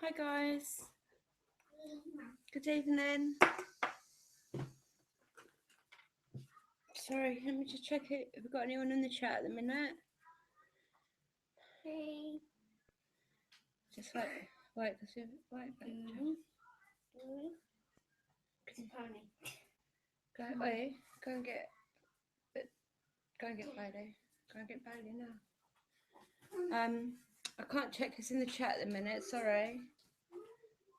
Hi guys, good evening. Sorry, let me just check it. Have we got anyone in the chat at the minute? Hey. Just wait, wait, It's a pony. go and get, go and get Bailey. Go and get Bailey now. I can't check this in the chat at the minute. Sorry.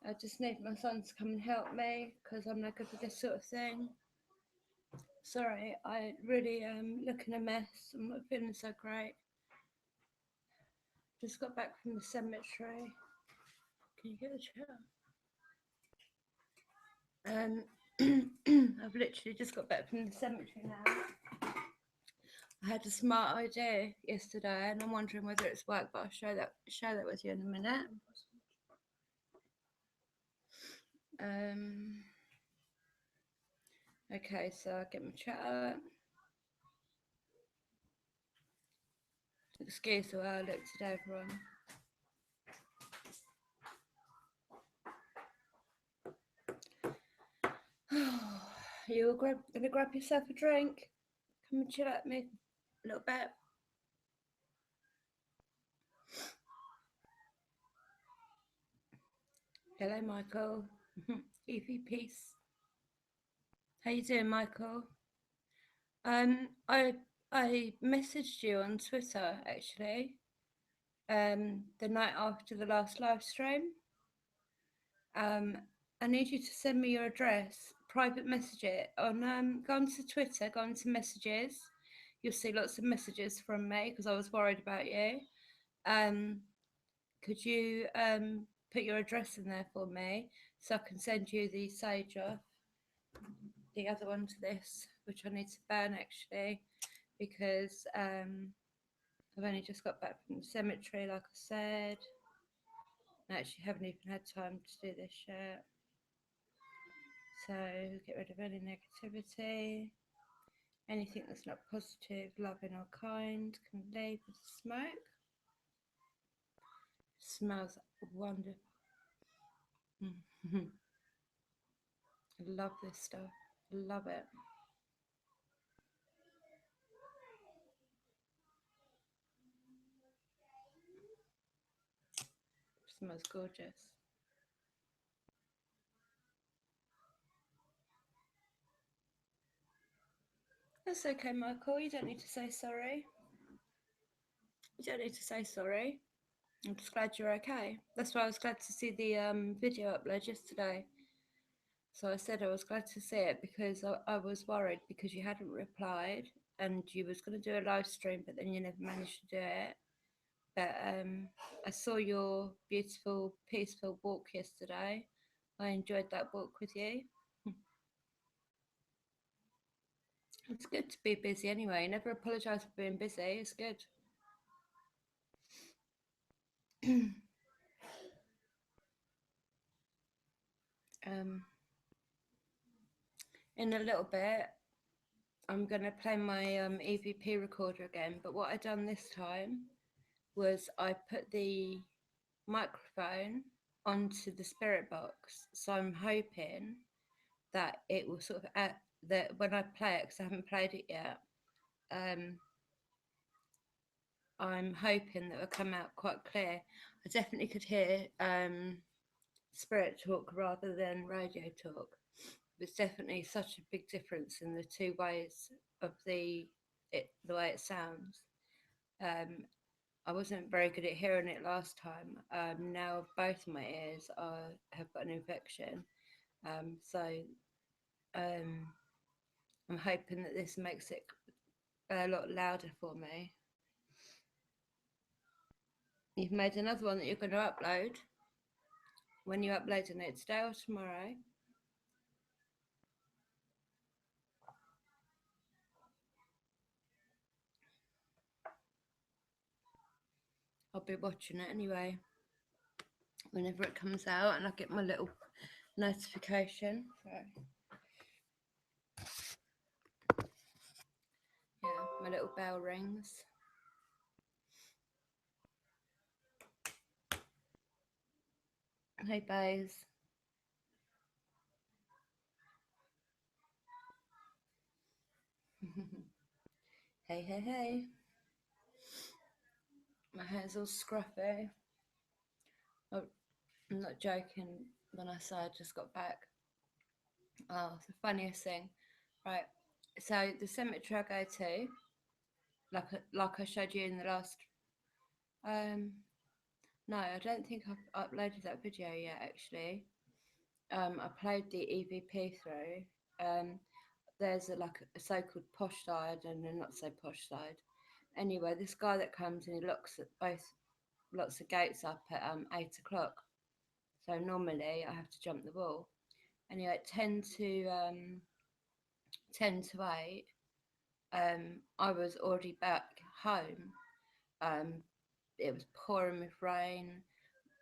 I just need my son to come and help me because I'm not good for this sort of thing. Sorry, I really looking a mess. I'm not feeling so great. Just got back from the cemetery. Can you get the chat? I've literally just got back from the cemetery now. I had a smart idea yesterday, and I'm wondering whether it's worked. But I'll share that with you in a minute. Okay, so I'll get my chat up. Excuse the way I look today, everyone. You're gonna grab yourself a drink. Come and chill at me a little bit. Hello, Michael. Evie, peace. How you doing, Michael? I messaged you on Twitter actually. The night after the last live stream. I need you to send me your address. Private message it on. Go onto Twitter. Go onto messages. You'll see lots of messages from me because I was worried about you. Could you put your address in there for me so I can send you the sage off? The other one to this, which I need to burn actually, because I've only just got back from the cemetery, like I said. I actually haven't even had time to do this yet. So get rid of any negativity. Anything that's not positive, loving or kind can leave with smoke. Smells wonderful. I love this stuff. Love it. Smells gorgeous. That's okay, Michael. You don't need to say sorry. You don't need to say sorry. I'm just glad you're okay. That's why I was glad to see the video upload yesterday. So I said I was glad to see it because I was worried because you hadn't replied and you was going to do a live stream, but then you never managed to do it. But I saw your beautiful, peaceful walk yesterday. I enjoyed that walk with you. It's good to be busy anyway. Never apologise for being busy. It's good. In a little bit, I'm going to play my EVP recorder again. But what I done this time was I put the microphone onto the spirit box. So I'm hoping that it will sort of that when I play it, because I haven't played it yet, I'm hoping that it'll come out quite clear. I definitely could hear spirit talk rather than radio talk. There's definitely such a big difference in the two ways of the way it sounds. I wasn't very good at hearing it last time. Now both my ears have got an infection, so I'm hoping that this makes it a lot louder for me. You've made another one that you're going to upload. When you uploading it, today or tomorrow? I'll be watching it anyway. Whenever it comes out, and I get my little notification. So yeah, my little bell rings. Hey, Bays. Hey, hey, hey. My hair's all scruffy. Oh, I'm not joking when I say I just got back. Oh, the funniest thing. Right. So the cemetery I go to, like I showed you in the last. Um, no, I don't think I've uploaded that video yet. Actually, I played the EVP through. There's like a so-called posh side and a not so posh side. Anyway, this guy that comes and he locks at locks the gates up at 8 o'clock. So normally I have to jump the wall. Anyway, at 10 to 8, I was already back home. Um, it was pouring with rain.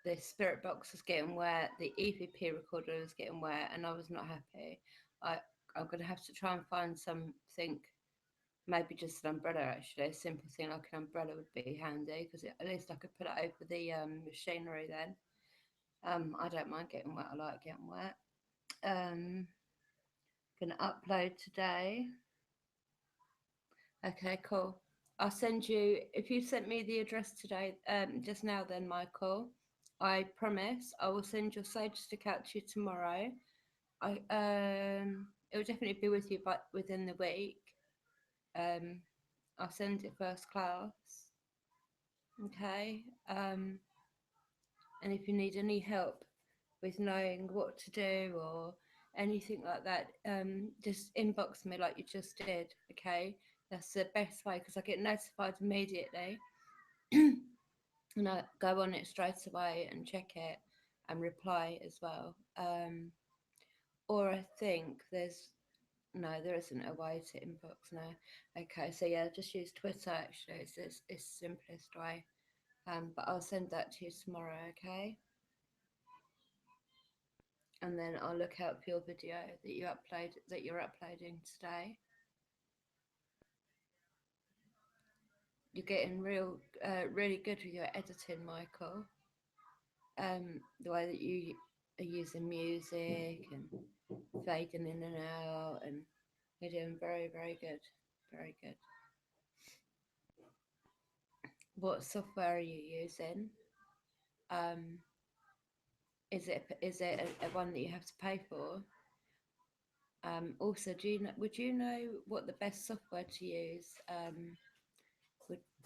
The spirit box was getting wet. The EVP recorder was getting wet, and I was not happy. I I'm gonna have to try and find something, maybe just an umbrella. Actually, a simple thing like an umbrella would be handy because at least I could put it over the machinery then. I don't mind getting wet. I like getting wet. Gonna upload today. Okay, cool. I'll send you, if you sent me the address today, just now, then, Michael, I promise I will send your sage stick out to you tomorrow. It will definitely be with you, but within the week. I'll send it first class. Okay. And if you need any help with knowing what to do or anything like that, just inbox me like you just did. Okay, that's the best way because I get notified immediately and I go on it straight away and check it and reply as well. Or I think there isn't a way to inbox now. Okay, so yeah, just use Twitter. Actually, it's the simplest way. But I'll send that to you tomorrow. Okay. And then I'll look out for your video that you're uploading today. You're getting really good with your editing, Michael. The way that you are using music and fading in and out, and you're doing very, very good, very good. What software are you using? Is it a one that you have to pay for? Also, would you know what the best software to use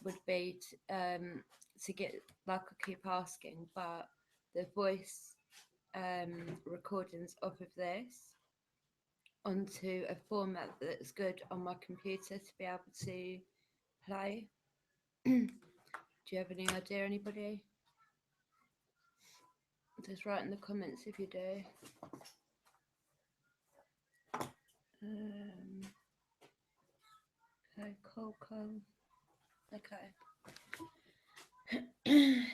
would be to get, like I keep asking, but the voice recordings off of this onto a format that's good on my computer to be able to play? Do you have any idea, anybody? Just write in the comments if you do. Okay, cool. Okay.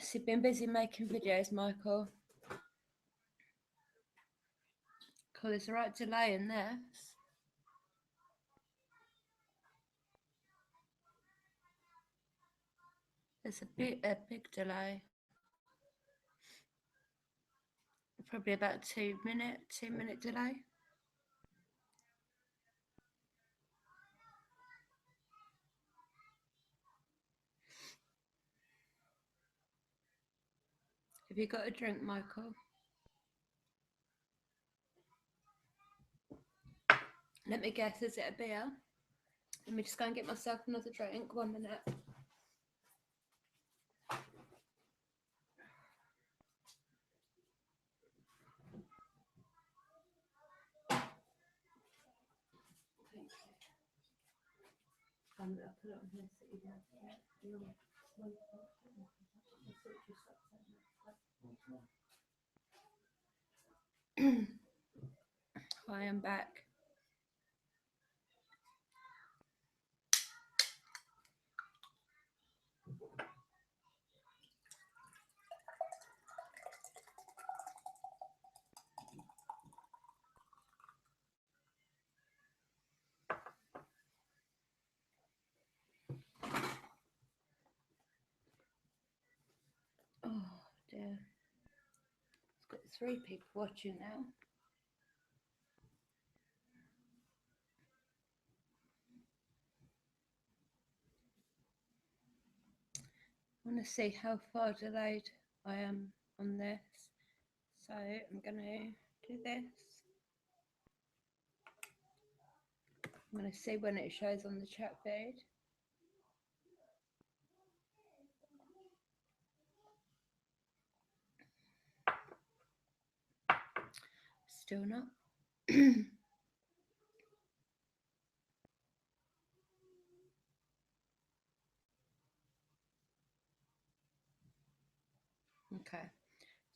So you've been busy making videos, Michael. Cool, there's the right delay in this. There's a big delay. Probably about 2 minute delay. Have you got a drink, Michael? Let me guess, is it a beer? Let me just go and get myself another drink. 1 minute. I'll put it on here so you know. Hi, I'm back. Oh dear. 3 people watching now. I want to see how far delayed I am on this. So I'm going to do this. I'm going to see when it shows on the chat feed. Still not. Okay,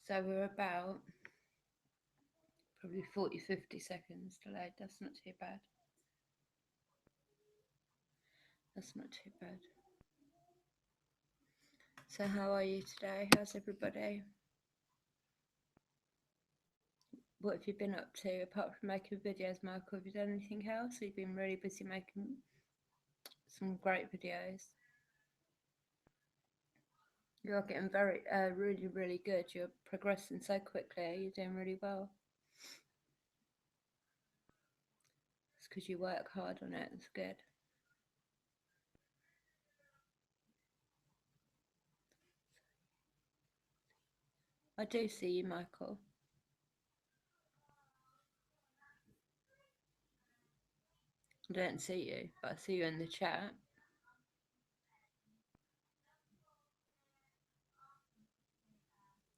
so we're about probably 40-50 seconds delayed. That's not too bad. That's not too bad. So how are you today? How's everybody? What have you been up to apart from making videos, Michael? Have you done anything else? You've been really busy making some great videos. You're getting very, really good. You're progressing so quickly. You're doing really well. It's because you work hard on it. It's good. I do see you, Michael. I don't see you, but I see you in the chat.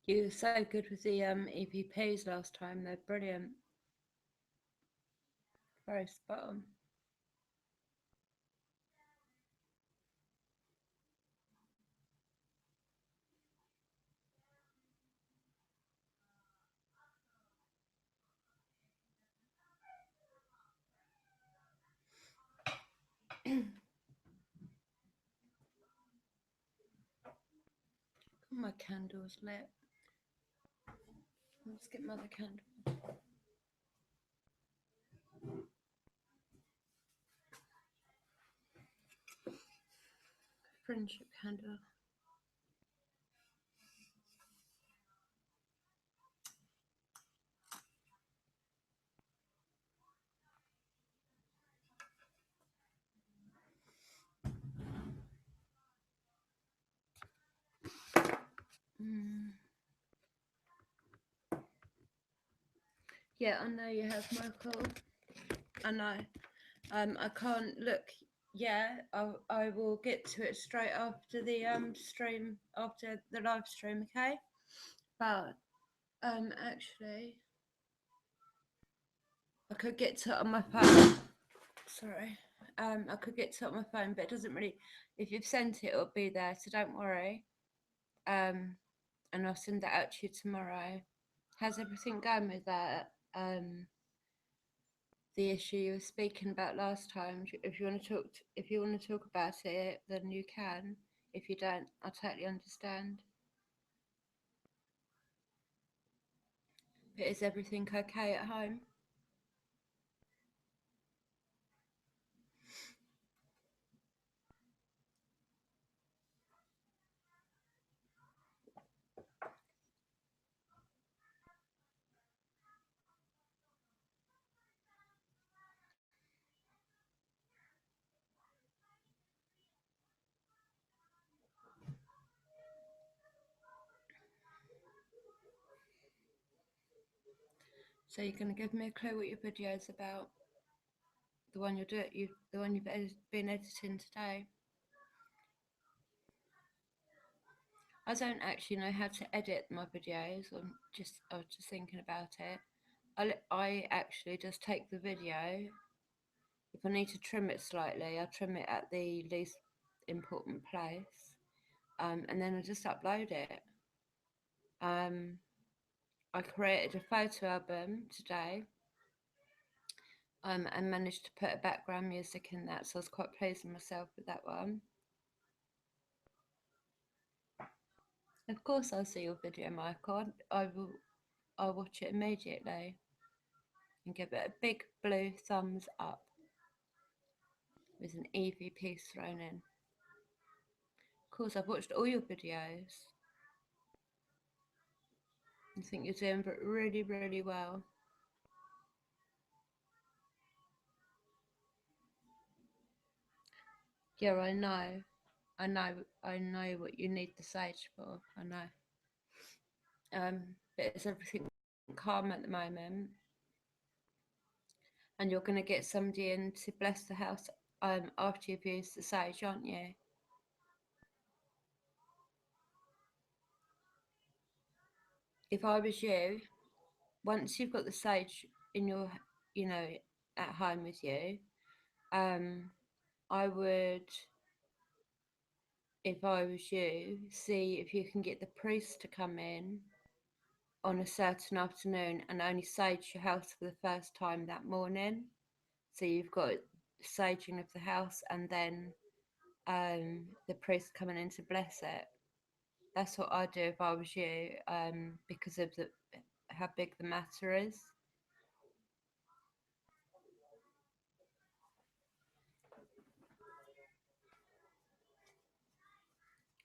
You were so good with the EPPs last time. They're brilliant. Very spot on. My candle's lit. Let's get my other candle. Friendship candle. Yeah, I know you have, Michael. I know. I can't look. Yeah, I will get to it straight after the stream, after the live stream. Okay, but actually, I could get to it on my phone. Sorry. I could get to it on my phone, but it doesn't really. If you've sent it, it'll be there, so don't worry. And I'll send that out to you tomorrow. How's everything going with that? The issue you were speaking about last time. If you want to talk about it, then you can. If you don't, I totally understand. But is everything okay at home? So you're going to give me a clue what your video is about? The one the one you've been editing today. I don't actually know how to edit my videos. I was just thinking about it. I actually just take the video. If I need to trim it slightly, I trim it at the least important place, and then I just upload it. I created a photo album today, and managed to put a background music in that, so I was quite pleased with myself with that one. Of course, I'll see your video, Michael. I'll watch it immediately and give it a big blue thumbs up with an EVP thrown in. Of course, I've watched all your videos. I think you're doing really, really well. Yeah, I know what you need the sage for. I know. But it's everything calm at the moment, and you're going to get somebody in to bless the house after you've used the sage, aren't you? If I was you, once you've got the sage in your, you know, at home with you, I would, if I was you, see if you can get the priest to come in on a certain afternoon and only sage your house for the first time that morning. So you've got saging of the house and then the priest coming in to bless it. That's what I'd do if I was you, because of how big the matter is.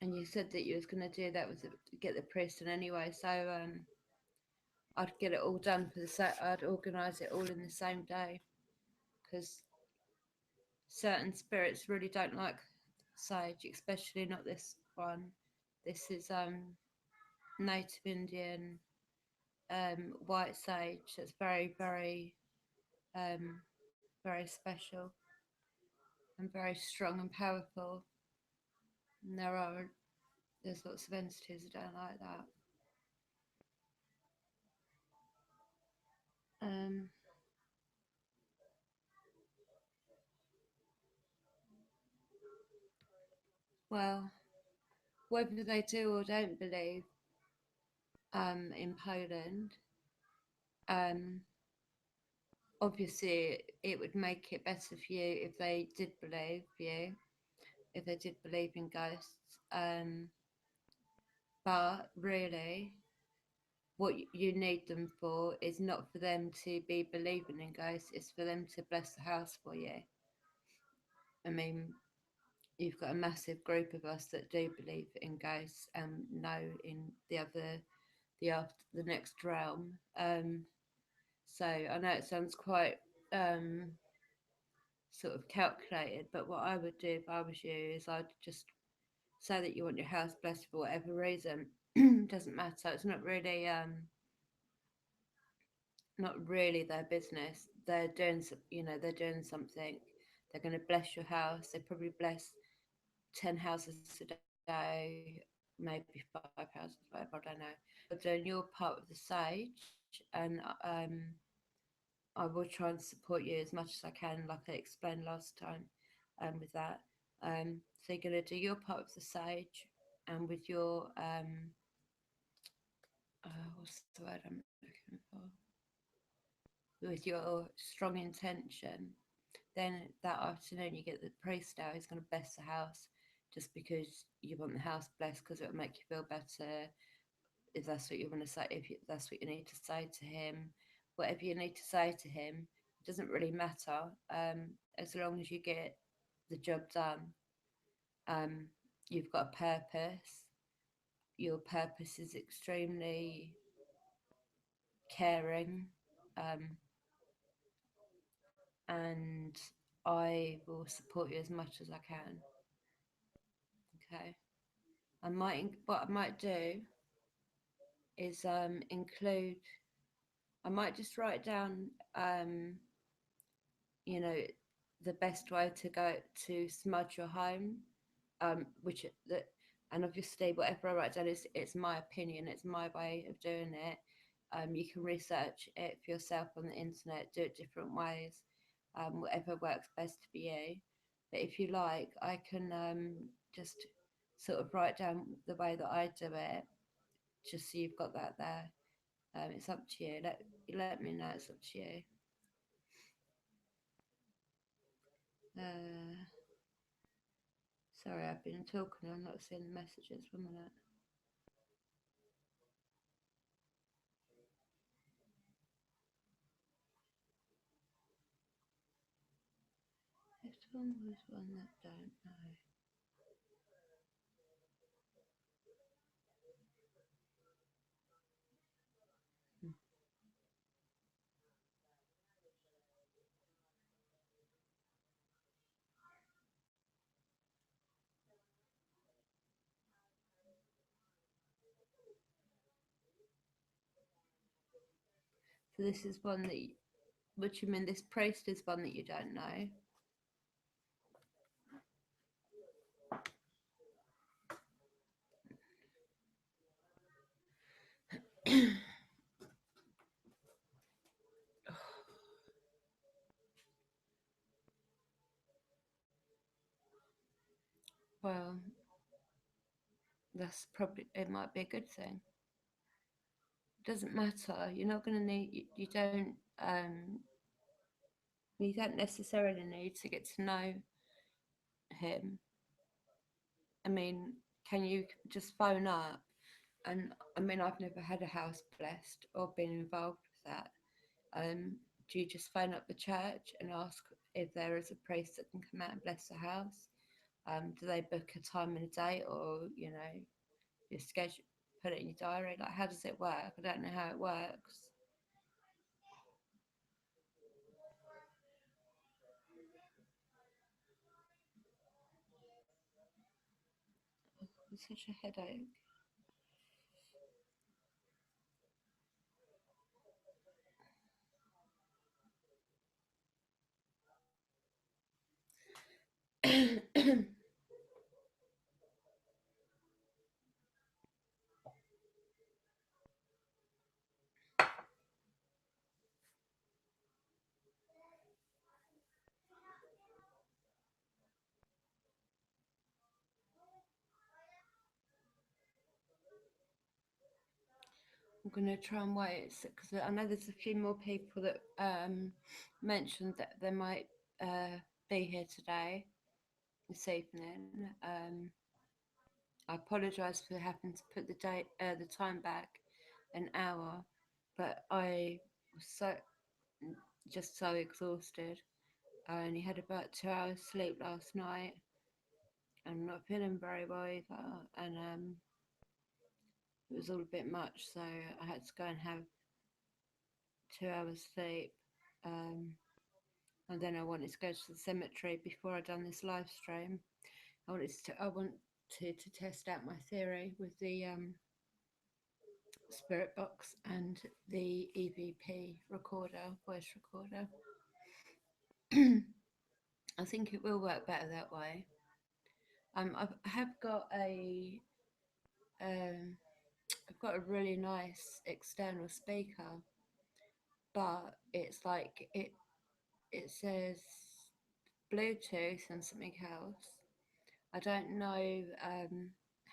And you said that you was going to do that was get the priest in anyway. So I'd get it all done for I'd organise it all in the same day, because certain spirits really don't like sage, especially not this one. This is native Indian white sage. That's very, very, very special and very strong and powerful. And there's lots of entities that don't like that. Well, whether they do or don't believe in Poland, obviously it would make it better for you if they did believe you, if they did believe in ghosts. But really, what you need them for is not for them to be believing in ghosts, it's for them to bless the house for you. I mean, you've got a massive group of us that do believe in ghosts and know in the next realm. So I know it sounds quite sort of calculated, but what I would do if I was you is I'd just say that you want your house blessed for whatever reason. Doesn't matter. It's not really their business. They're doing they're doing something. They're going to bless your house. They probably bless 10 houses a day, maybe 5 houses, whatever, I don't know. But doing your part of the sage, and I will try and support you as much as I can, like I explained last time with that. So you're going to do your part of the sage, and with your, what's the word I'm looking for? With your strong intention, then that afternoon you get the priest out who's going to bless the house, just because you want the house blessed, because it'll make you feel better. If that's what you want to say, that's what you need to say to him, whatever you need to say to him, it doesn't really matter, as long as you get the job done. You've got a purpose. Your purpose is extremely caring, and I will support you as much as I can. Okay. What I might do is include. I might just write down, you know, the best way to go to smudge your home, which that, and obviously whatever I write down is it's my opinion, it's my way of doing it. You can research it for yourself on the internet, do it different ways, whatever works best for you. But if you like, I can just sort of write down the way that I do it, just so you've got that there. It's up to you. Let me know. It's up to you. Uh, Sorry, I've been talking. I'm not seeing the messages. 1 minute. This one was one that don't know. So this is one that, what you mean, this priest is one that you don't know? Well, that's probably, it might be a good thing. It doesn't matter. You're not going to need, you don't necessarily need to get to know him. I mean, can you just phone up? And I mean, I've never had a house blessed or been involved with that. Do you just phone up the church and ask if there is a priest that can come out and bless the house? Do they book a time and a date, or your schedule, put it in your diary? Like, how does it work? I don't know how it works. It's such a headache. I'm going to try and wait because I know there's a few more people that mentioned that they might be here today, this evening. I apologise for having to put the time back an hour, but I was just so exhausted. I only had about 2 hours sleep last night. I'm not feeling very well either, and it was all a bit much, so I had to go and have 2 hours sleep. Um, and then I wanted to go to the cemetery before I done this live stream. I wanted to test out my theory with the spirit box and the EVP recorder, voice recorder. I think it will work better that way. I have got um, I've got a really nice external speaker, but it's like it says Bluetooth and something else. I don't know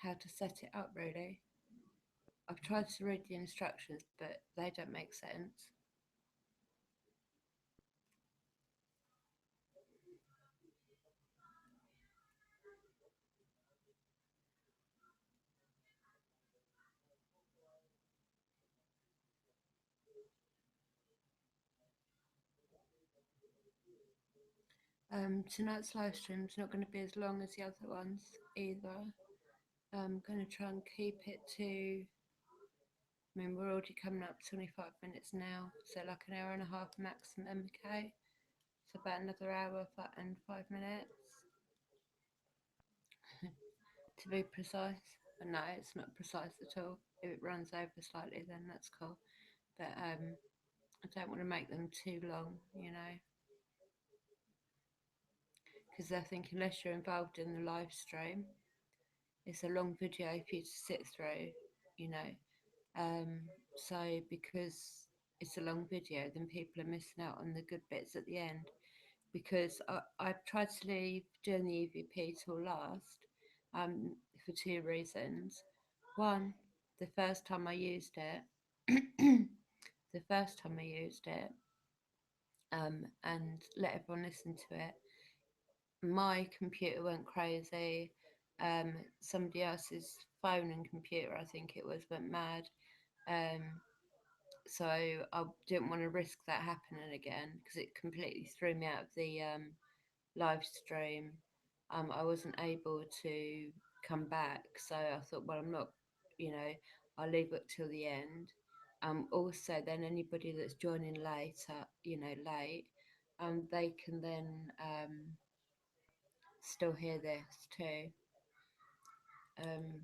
how to set it up really. I've tried to read the instructions, but they don't make sense. Tonight's live stream is not going to be as long as the other ones either. I'm going to try and keep it to, I mean, we're already coming up 25 minutes now, so like an hour and a half maximum, okay? So about another hour and 5 minutes to be precise. But no, it's not precise at all. If it runs over slightly, then that's cool. But I don't want to make them too long, because I think unless you're involved in the live stream, it's a long video for you to sit through, you know. So because it's a long video, then people are missing out on the good bits at the end. Because I've tried to leave doing the EVP till last, for two reasons. One, the first time I used it, the first time I used it, and let everyone listen to it, my computer went crazy. Somebody else's phone and computer, I think it was, went mad. Um, so I didn't want to risk that happening again because it completely threw me out of the live stream. I wasn't able to come back, so I thought, well, I'm not, I'll leave it till the end. Also, then anybody that's joining later, late, they can then still hear this too. Um,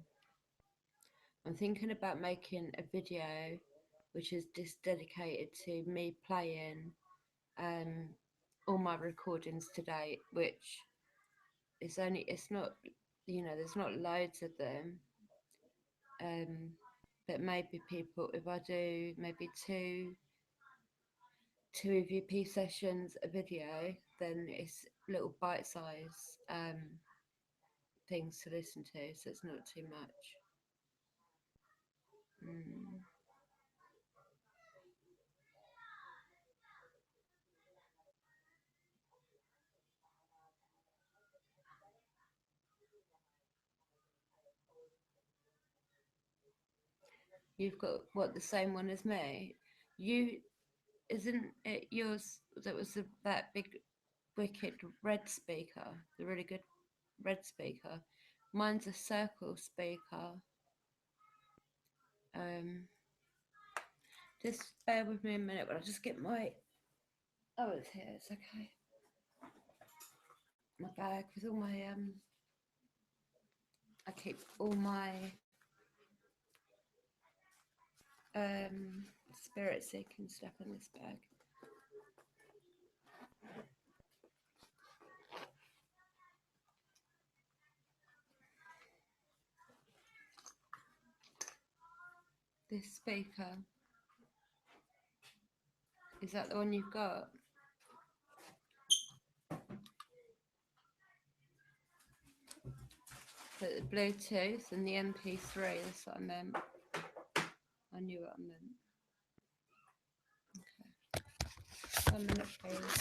I'm thinking about making a video which is just dedicated to me playing all my recordings to date, which it's not, there's not loads of them. But maybe people, if I do maybe two EVP sessions a video, then it's little bite size things to listen to, so it's not too much. You've got what, the same one as me? You Isn't it yours that was that big wicked red speaker, the really good red speaker? Mine's a circle speaker. Just bear with me a minute while I just get my, oh, it's here, it's okay. My bag with all my I keep all my spirit seeking stuff in this bag. This speaker, is that the one you've got? But the Bluetooth and the MP3, that's what I meant. I knew what I meant. Okay. 1 minute, please.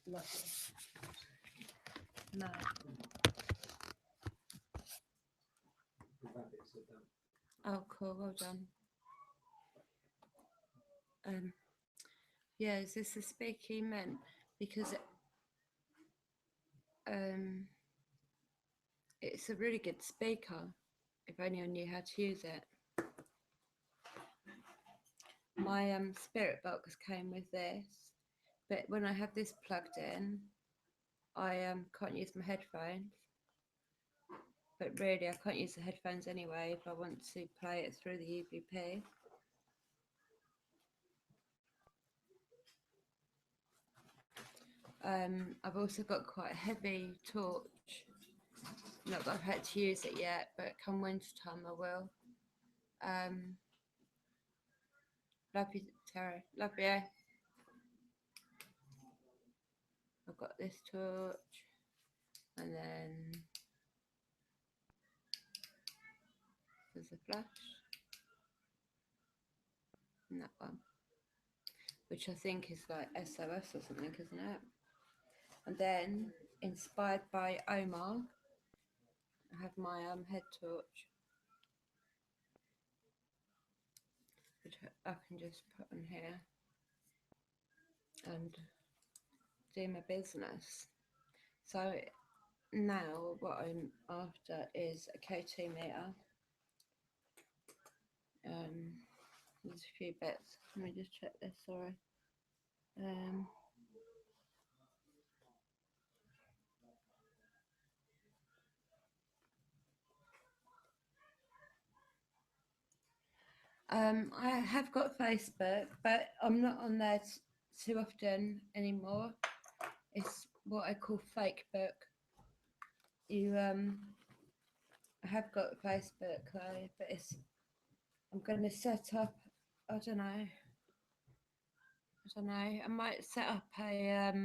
Lovely. No. Oh, cool. Well done. Yeah, is this the speaker you meant? Because it's a really good speaker, if only I knew how to use it. My spirit box came with this, but when I have this plugged in, I can't use my headphones. But really, I can't use the headphones anyway if I want to play it through the EVP. I've also got quite a heavy torch. Not that I've had to use it yet, but come winter time I will. Love you, Terry. Love you. I've got this torch, and then there's a flash, and that one, which I think is like SOS or something, isn't it? And then, inspired by Omar, I have my head torch, which I can just put on here and do my business. So now what I'm after is a K2 meter. There's a few bits. Let me just check this, sorry. I have got Facebook, but I'm not on there too often anymore. It's what I call fake book. I have got Facebook though, but I'm going to set up, I don't know. I might set up a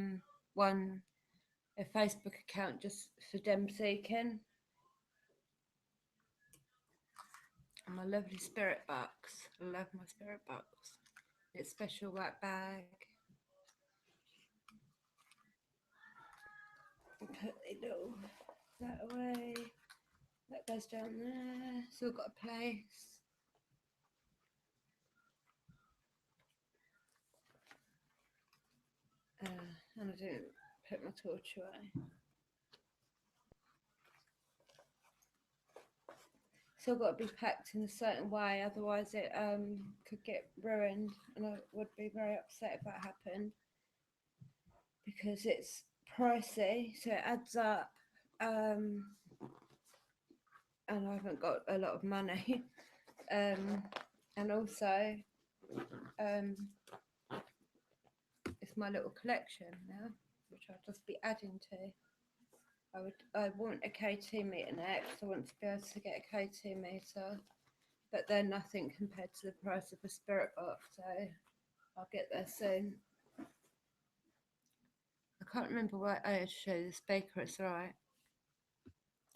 Facebook account just for dem seeking. And my lovely spirit box. I love my spirit box. It's special white bag. Put the little that away. That goes down there. Still got a place. And I didn't put my torch away. Still got to be packed in a certain way, otherwise it could get ruined, and I would be very upset if that happened, because it's pricey, so it adds up. and I haven't got a lot of money. And also, it's my little collection now, which I'll just be adding to. I want a K2 meter next. I want to be able to get a K2 meter, but they're nothing compared to the price of a spirit box, so I'll get there soon. I can't remember what I had to show you the speaker. It's alright.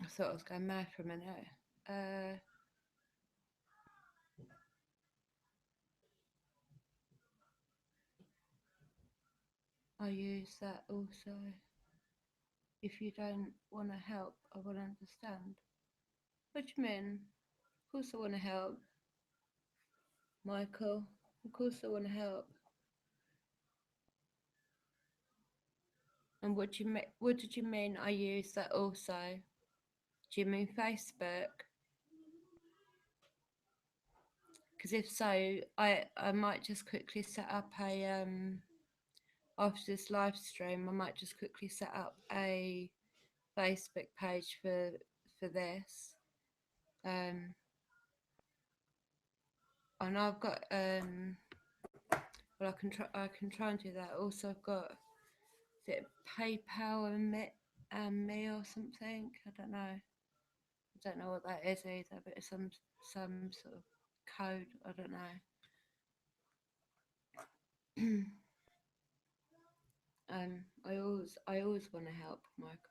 I thought I was going mad for a minute. I use that also. If you don't want to help, I will understand. What do you mean? Of course I want to help. Michael, of course I want to help. And what did you mean I use that also? Do you mean Facebook? Because if so, I might just quickly set up a after this live stream, I might just quickly set up a Facebook page for this. And I've got well, I can try and do that. Also, I've got, is it PayPal and me or something? I don't know. I don't know what that is either, but it's some sort of code. I don't know. I always want to help, Mike.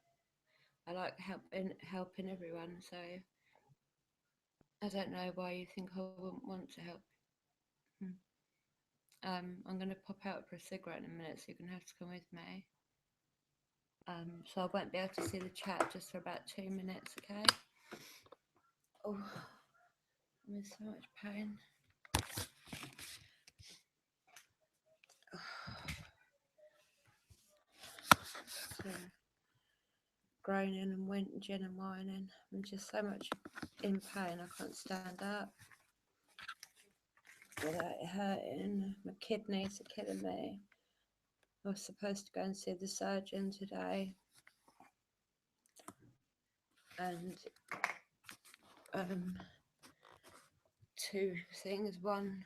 I like helping everyone. So I don't know why you think I wouldn't want to help. I'm going to pop out for a cigarette in a minute, so you're going to have to come with me. So I won't be able to see the chat just for about 2 minutes, okay? Oh, I'm in so much pain. So, groaning and whinging and whining. I'm just so much in pain, I can't stand up without it hurting. My kidneys are killing me. I was supposed to go and see the surgeon today, and two things. One,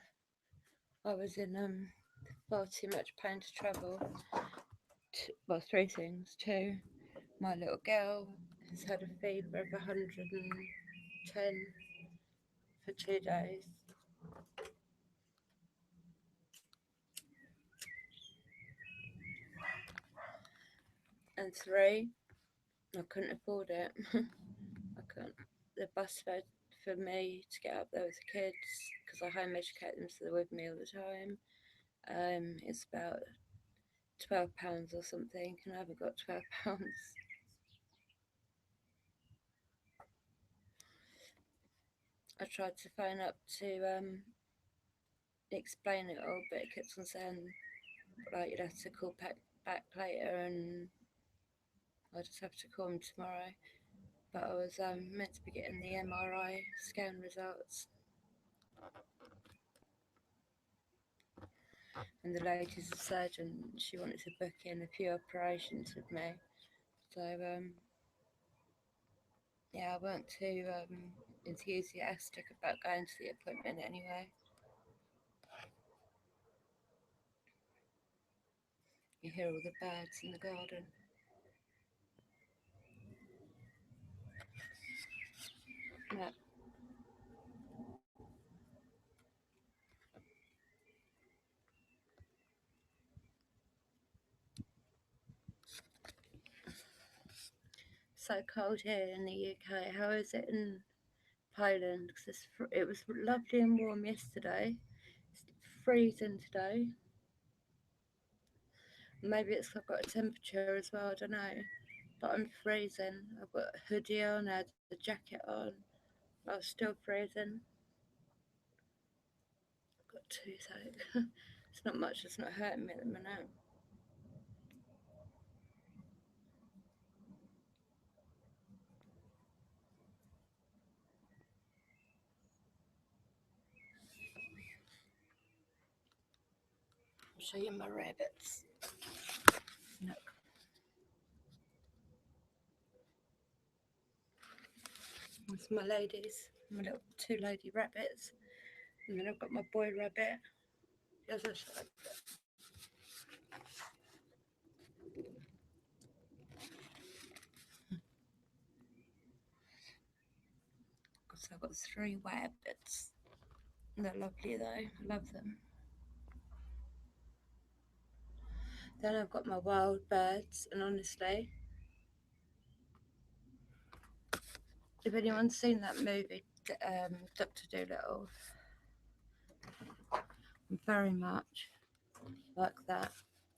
I was in far too much pain to travel. Well, three things. Two, my little girl has had a fever of 110 for 2 days. And three, I couldn't afford it. I couldn't. The bus fare for me to get up there with the kids, because I home educate them so they're with me all the time, it's about £12 or something, and I haven't got £12. I tried to phone up to explain it all, but it keeps on saying like you'd have to call back later, and I'll just have to call them tomorrow. But I was meant to be getting the MRI scan results, and the lady's a surgeon. She wanted to book in a few operations with me, so yeah, I weren't too enthusiastic about going to the appointment anyway. You hear all the birds in the garden. Yeah. So cold here in the UK. How is it in Poland? Because it was lovely and warm yesterday. It's freezing today. Maybe it's 'cause I've got a temperature as well. I don't know. But I'm freezing. I've got a hoodie on, I had the jacket on. I was still freezing. I've got toothache. It's not much. It's not hurting me at the minute. I'll show you my rabbits. Look. That's my ladies, my little two lady rabbits. And then I've got my boy rabbit. The other side. So I've got three rabbits. They're lovely though. I love them. Then I've got my wild birds, and honestly, if anyone's seen that movie, Doctor Dolittle, I'm very much like that.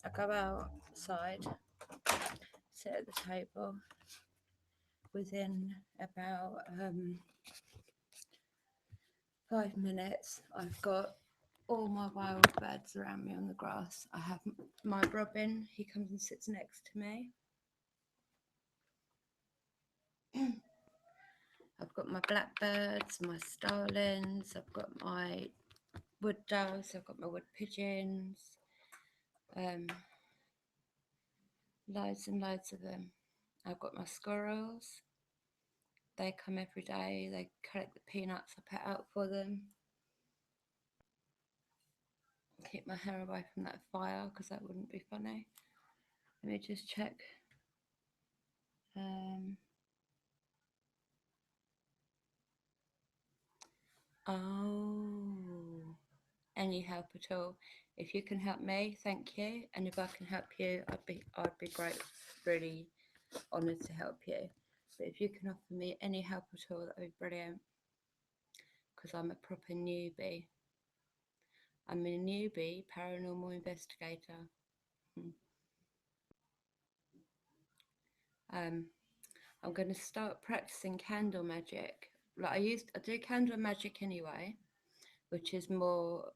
I go outside, sit at the table. Within about 5 minutes, I've got all my wild birds around me on the grass. I have my robin, he comes and sits next to me. I've got my blackbirds, my starlings, I've got my wood doves, I've got my wood pigeons, loads and loads of them. I've got my squirrels, they come every day, they collect the peanuts I put out for them. Keep my hair away from that fire because that wouldn't be funny. Let me just check. Oh, any help at all? If you can help me, thank you. And if I can help you, I'd be great, really honoured to help you. But if you can offer me any help at all, that'd be brilliant. Because I'm a proper newbie. I'm a newbie paranormal investigator. I'm going to start practicing candle magic. Like I do candle magic anyway, which is more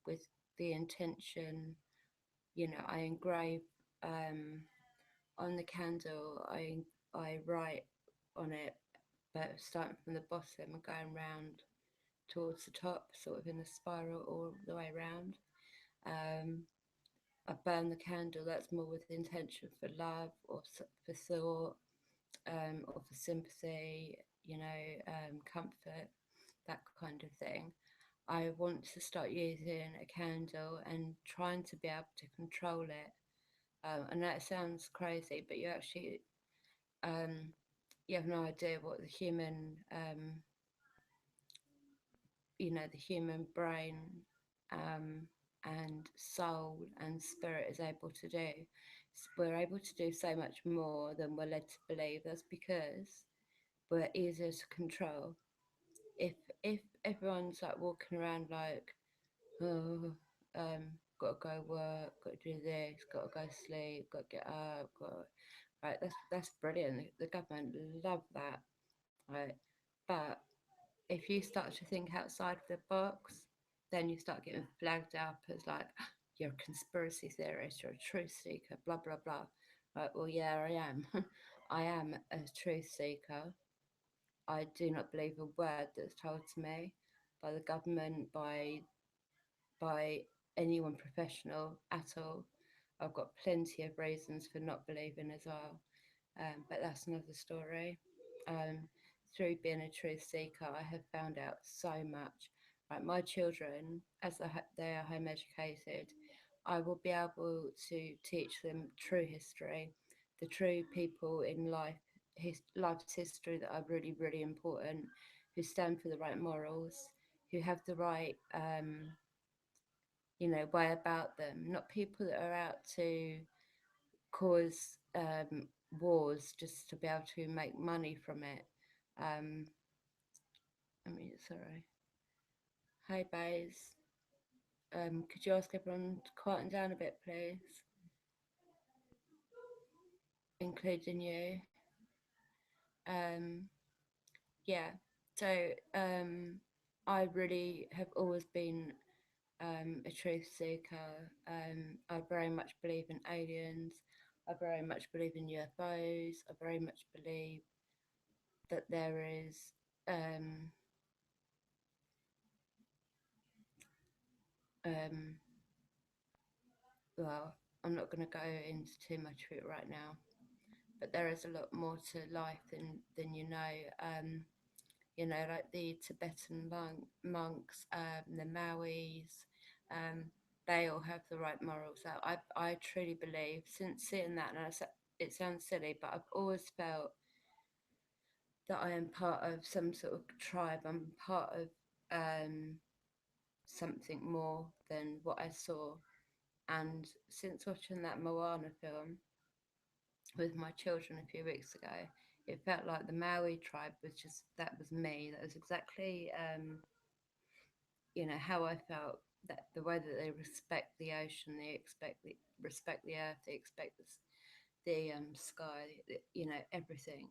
with the intention, you know, I engrave on the candle, I write on it, but starting from the bottom and going round towards the top, sort of in a spiral all the way around. I burn the candle, that's more with the intention for love or for thought, or for sympathy, you know, comfort, that kind of thing. I want to start using a candle and trying to be able to control it. And that sounds crazy, but you actually, you have no idea what the human, you know, the human brain and soul and spirit is able to do. We're able to do so much more than we're led to believe. That's because we're easier to control. If everyone's like walking around like, oh, got to go work, got to do this, got to go sleep, got to get up, right, that's brilliant. The government love that, right? But if you start to think outside the box, then you start getting flagged up as like, you're a conspiracy theorist, you're a truth seeker, blah blah blah. Right? Well, yeah, I am. I am a truth seeker. I do not believe a word that's told to me by the government, by anyone professional at all. I've got plenty of reasons for not believing as well, but that's another story. Um, through being a truth seeker, I have found out so much. Like my children, as they are home educated, I will be able to teach them true history, the true people in life, life's history that are really, really important, who stand for the right morals, who have the right you know, way about them, not people that are out to cause wars just to be able to make money from it. I mean, sorry. Hi, Bays. Could you ask everyone to quieten down a bit, please? Including you. Yeah, so I really have always been a truth seeker. I very much believe in aliens. I very much believe in UFOs. I very much believe that there is well, I'm not going to go into too much of it right now, but there is a lot more to life than you know. you know, like the Tibetan monks, the Maoris, um, they all have the right morals. So I truly believe, since seeing that, and it sounds silly, but I've always felt that I am part of some sort of tribe. I'm part of something more than what I saw. And since watching that Moana film with my children a few weeks ago, it felt like the Maori tribe was just, that was me. That was exactly, you know, how I felt. That the way that they respect the ocean, they respect the earth, they expect the sky, you know, everything.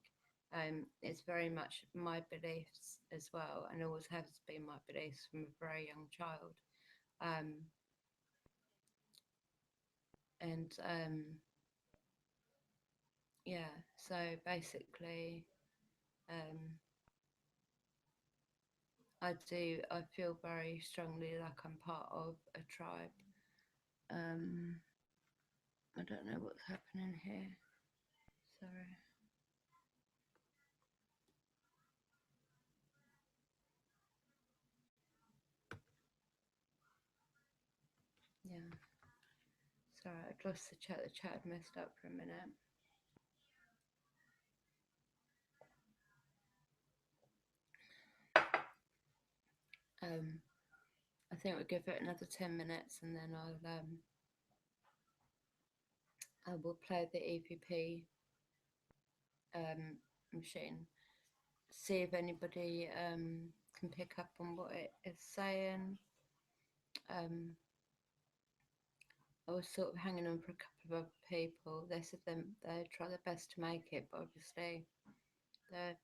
It's very much my beliefs as well, and always has been my beliefs from a very young child. Um, and yeah, so basically, um, I feel very strongly like I'm part of a tribe. Um, I don't know what's happening here. Sorry. Yeah. Sorry, I'd lost the chat. The chat had messed up for a minute. Um, I think we'll give it another 10 minutes, and then I will play the EVP machine. See if anybody can pick up on what it is saying. Um, I was sort of hanging on for a couple of other people. They said they try their best to make it, but obviously they're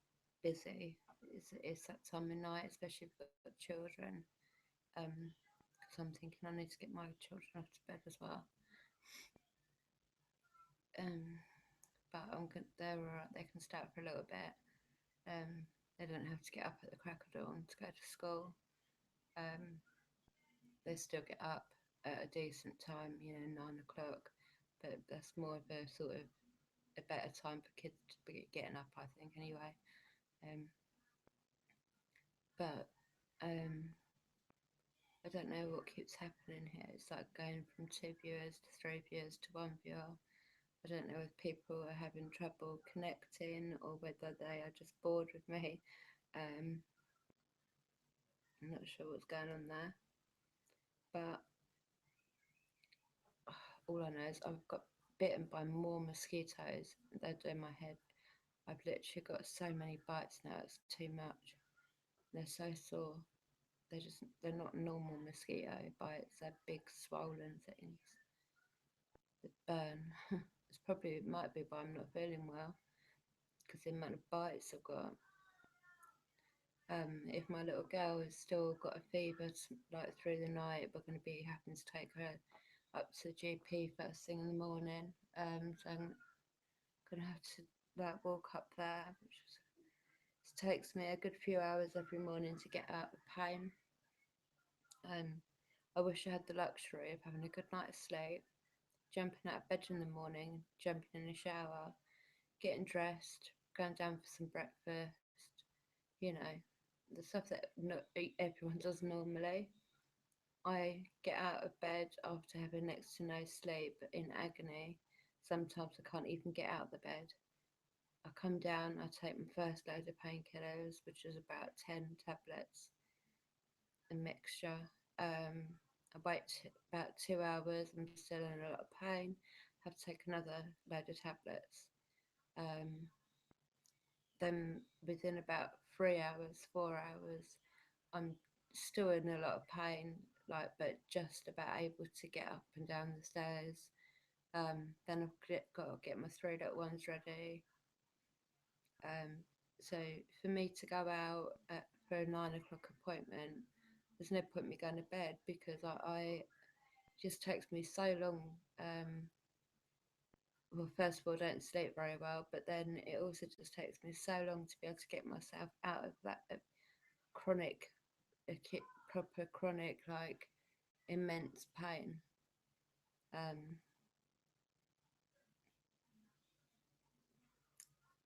busy. It's that time of night, especially if you've got children. Because I'm thinking I need to get my children off to bed as well. Um, but they're alright. They can stay up for a little bit. They don't have to get up at the crack of dawn to go to school. They still get up at a decent time, you know, 9 o'clock. But that's more of a sort of a better time for kids to be getting up, I think, anyway. Um, but I don't know what keeps happening here. It's like going from 2 viewers to 3 viewers to 1 viewer. I don't know if people are having trouble connecting or whether they are just bored with me. I'm not sure what's going on there. But all I know is I've got bitten by more mosquitoes. They're doing my head. I've literally got so many bites now, it's too much. They're so sore. They're not normal mosquito bites, they're big swollen things that burn. It might be why I'm not feeling well, because the amount of bites I've got. If my little girl has still got a fever like through the night, we're going to be having to take her up to the GP first thing in the morning. So I'm going to have to like walk up there, which takes me a good few hours every morning to get out of pain. I wish I had the luxury of having a good night's sleep, jumping out of bed in the morning, jumping in the shower, getting dressed, going down for some breakfast, you know, the stuff that not everyone does normally. I get out of bed after having next to no sleep in agony. Sometimes I can't even get out of the bed. I come down, I take my first load of painkillers, which is about 10 tablets, a mixture. I wait about 2 hours, I'm still in a lot of pain, have to take another load of tablets. Then within about 3 hours, 4 hours, I'm still in a lot of pain, like, but just about able to get up and down the stairs. Then I've got to get my 3 little ones ready. So for me to go out for a 9 o'clock appointment, there's no point me going to bed because I just takes me so long. Well, first of all, I don't sleep very well, but then it also just takes me so long to be able to get myself out of that chronic, proper chronic, like immense pain.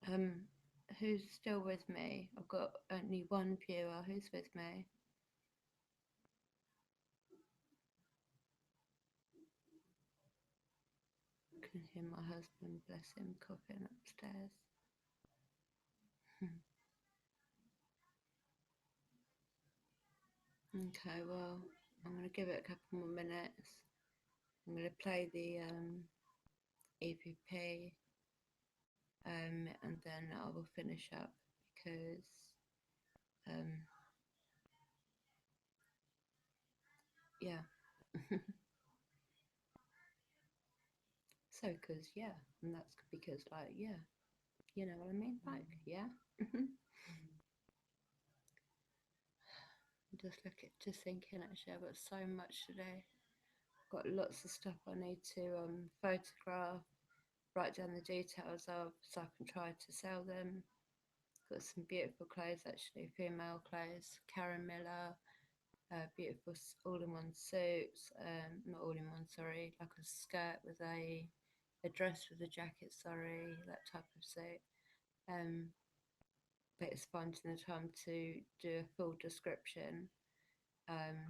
Um, who's still with me? I've got only one viewer who's with me. I can hear my husband, bless him, coughing upstairs. Okay, well, I'm going to give it a couple more minutes. I'm going to play the EPP and then I will finish up because yeah. So, because yeah, and that's because like yeah, you know what I mean, like yeah. Just thinking actually I've got so much today. I've got lots of stuff I need to photograph, write down the details of so I can try to sell them. Got some beautiful clothes actually, female clothes, Karen Miller, beautiful all-in-one suits, not all-in-one, sorry, like a skirt with a dress with a jacket, sorry, that type of suit. But it's finding the time to do a full description,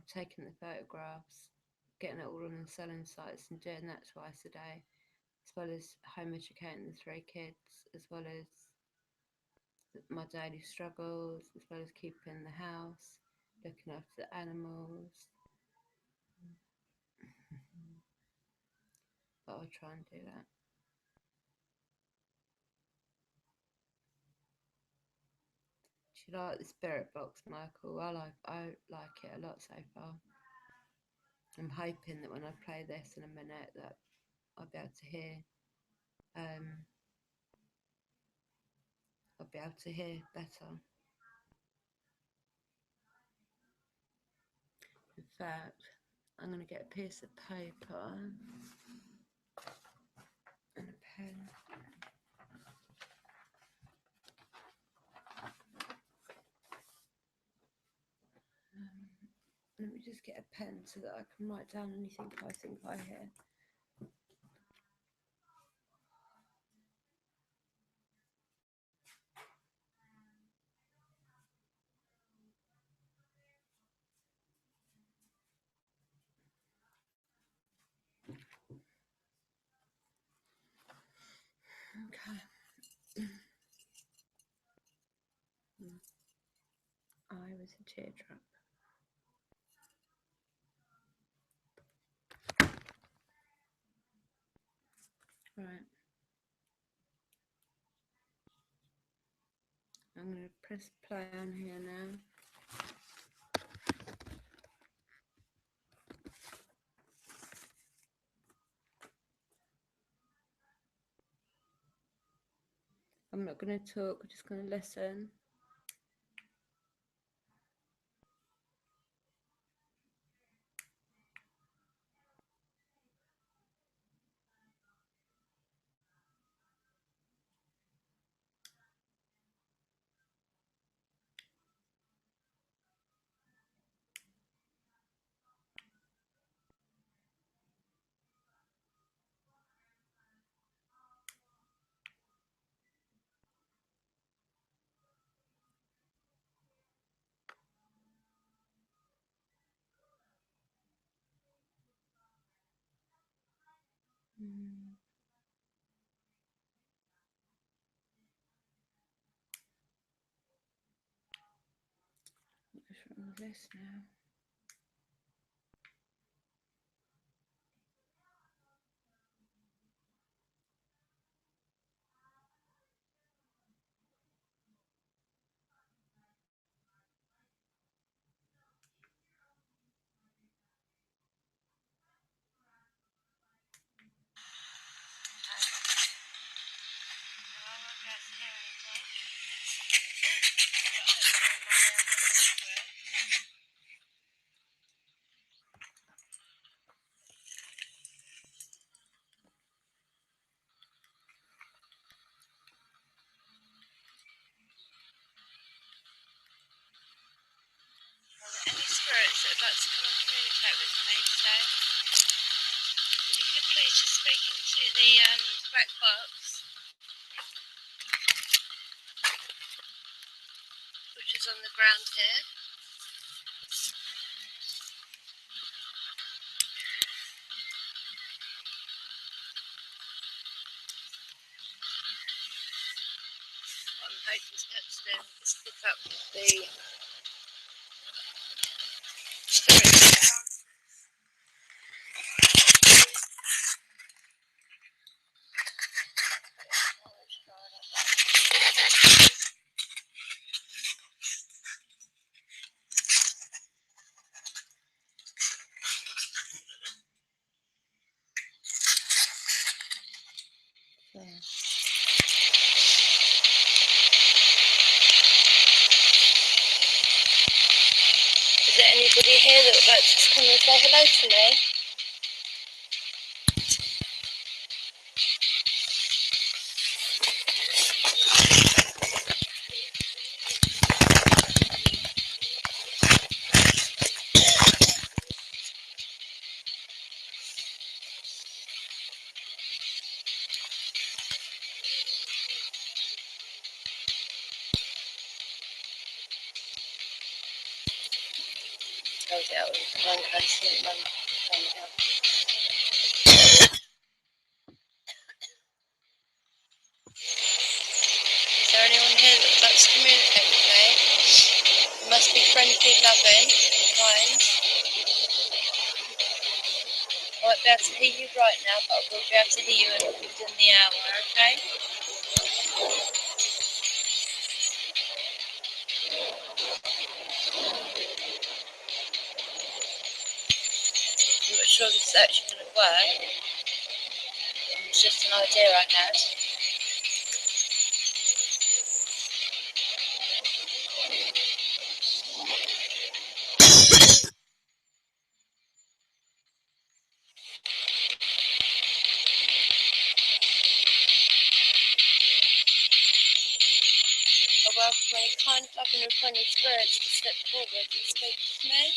taking the photographs, getting it all on the selling sites and doing that twice a day, as well as home educating the 3 kids, as well as my daily struggles, as well as keeping the house, looking after the animals. But I'll try and do that. Do you like the spirit box, Michael? I like it a lot so far. I'm hoping that when I play this in a minute that I'll be able to hear better. In fact, I'm going to get a piece of paper and a pen. Let me just get a pen so that I can write down anything I think I hear. Okay. I was a teardrop. Right. I'm going to press play on here now. I'm not going to talk, I'm just going to listen. What's wrong with this now? Any spirits that would like to come and communicate with me today? If you could please just speak into the black box. birds on the ground here. What I'm hoping to get to do is pick up the spirit. Is there anybody here that would like to just come and say hello to me? Oh yeah, one constant one. Is there anyone here that would like to communicate with me? You must be friendly, loving, and kind. I won't be able to hear you right now, but I will be able to hear you within the hour, okay? I'm not sure this is actually going to work. It's just an idea I had. I welcome any kind, loving and friendly spirits to step forward and speak to me.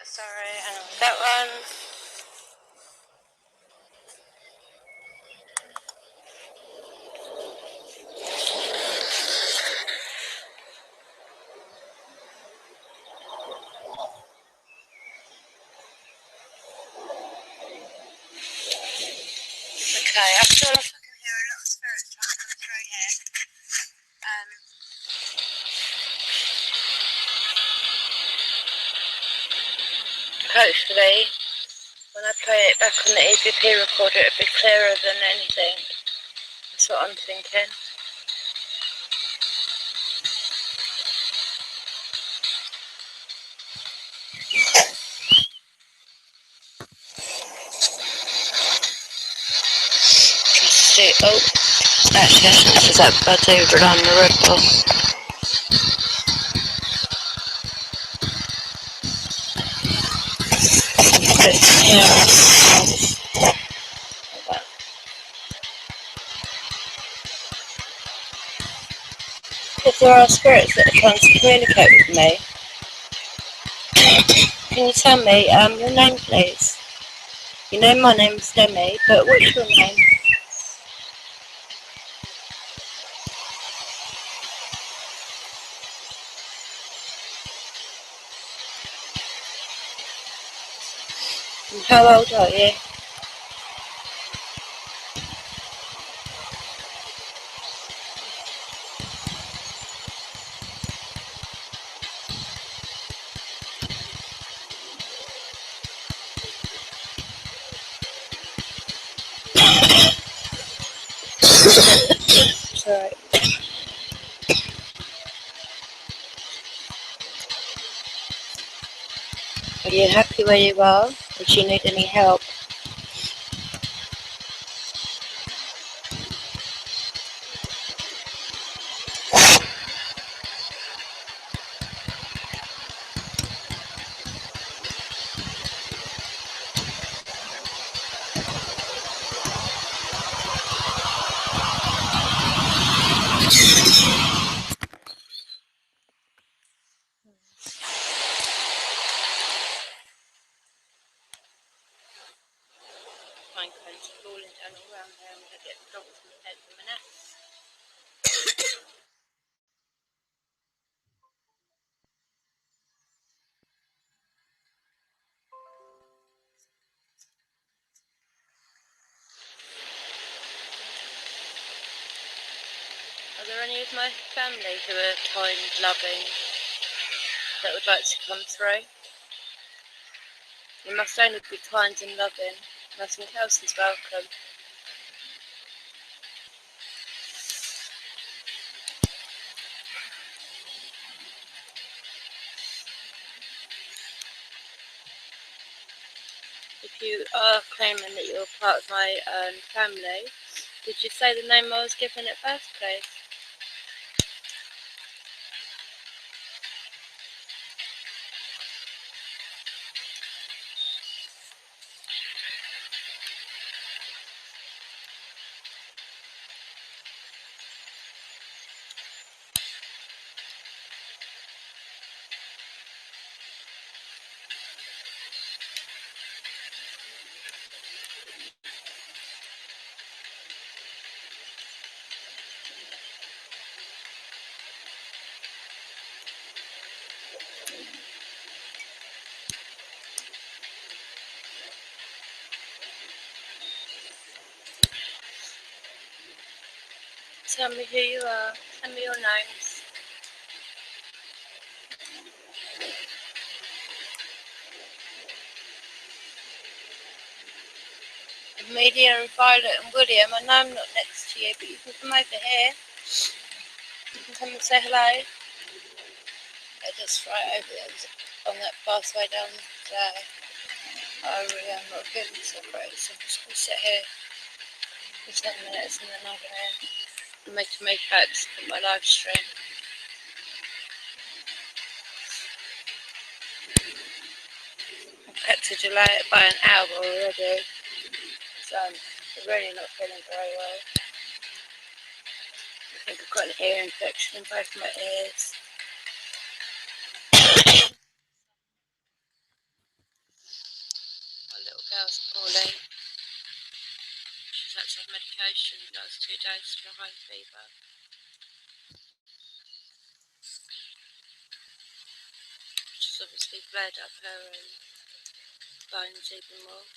Sorry, and that one. Okay, I feel like I can hear a lot of spirits trying to come through here. Hopefully, when I play it back on the EVP recorder, it'll be clearer than anything. That's what I'm thinking. Oh, actually, this is that bad over on the Red Bull. If there are spirits that are trying to communicate with me, can you tell me your name, please? You know my name's Demi, but what's your name? And how old are you? Sorry. Are you happy where you are? Or do you need any help? Fine cones are falling down all around there. I'm going to get the dogs in the bed in a minute. Are there any of my family who are kind, loving, that would like to come through? You must only be kind and loving. Nothing else is welcome. If you are claiming that you're part of my family, did you say the name I was given at first, please? Tell me who you are. Tell me your names. Amelia and Violet and William. I know I'm not next to you, but you can come over here. You can come and say hello. They're just right over there on that pathway down there. I really am not feeling so great, so I'm just going to sit here for 10 minutes and then I'm going to make a makeup for my live stream. I've had to delay it by an hour already, so I'm really not feeling very well. I think I've got an ear infection in both my ears. My little girl's poorly. She's had to have medication the last 2 days for a high fever. She's obviously bled up her bones even more.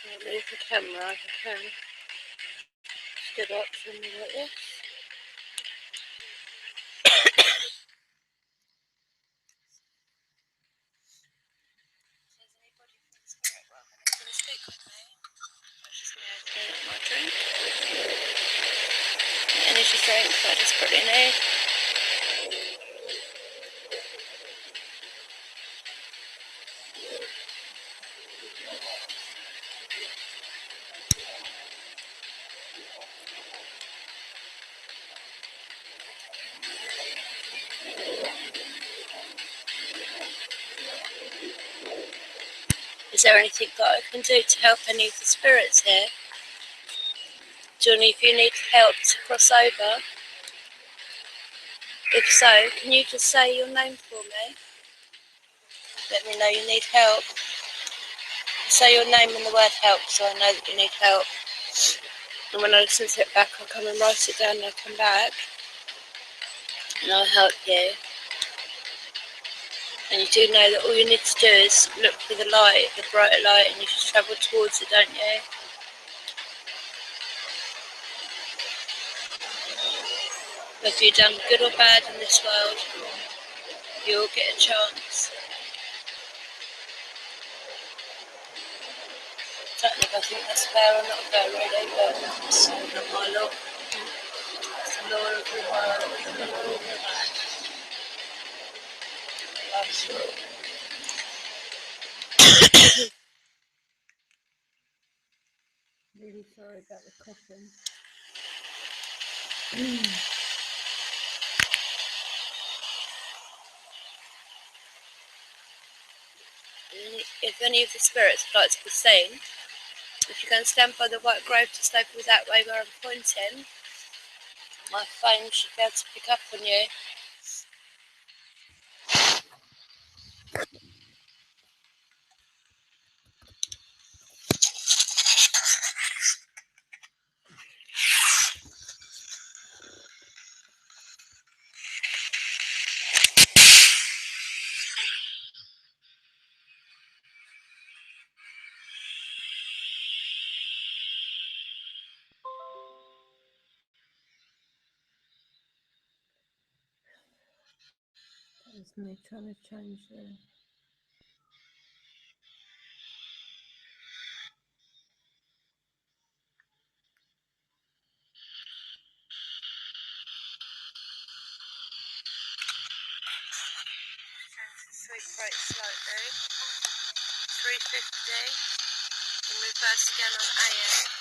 I'll move the camera if I can. Stood up for me like this. Does anybody from the spirit world want to speak with me? That's just me opening up my drink. Energy drink that I just put in here. there anything that I can do to help any of the spirits here? Johnny, if you need help to cross over, if so, can you just say your name for me? Let me know you need help. Say your name and the word help so I know that you need help. And when I listen to it back, I'll come and write it down and I'll come back. And I'll help you. And you do know that all you need to do is look for the light, the brighter light, and you just travel towards it, don't you? Whether you've done good or bad in this world, you'll get a chance. I don't know if I think that's fair or not fair really, but it's not my law. It's the law of the world. Really sorry about the coughing. If any of the spirits would like to be seen, if you can stand by the white grove just over that way where I'm pointing, my phone should be able to pick up on you. That was me trying to change the... Sweep rate slightly. 350. And reverse again on AM.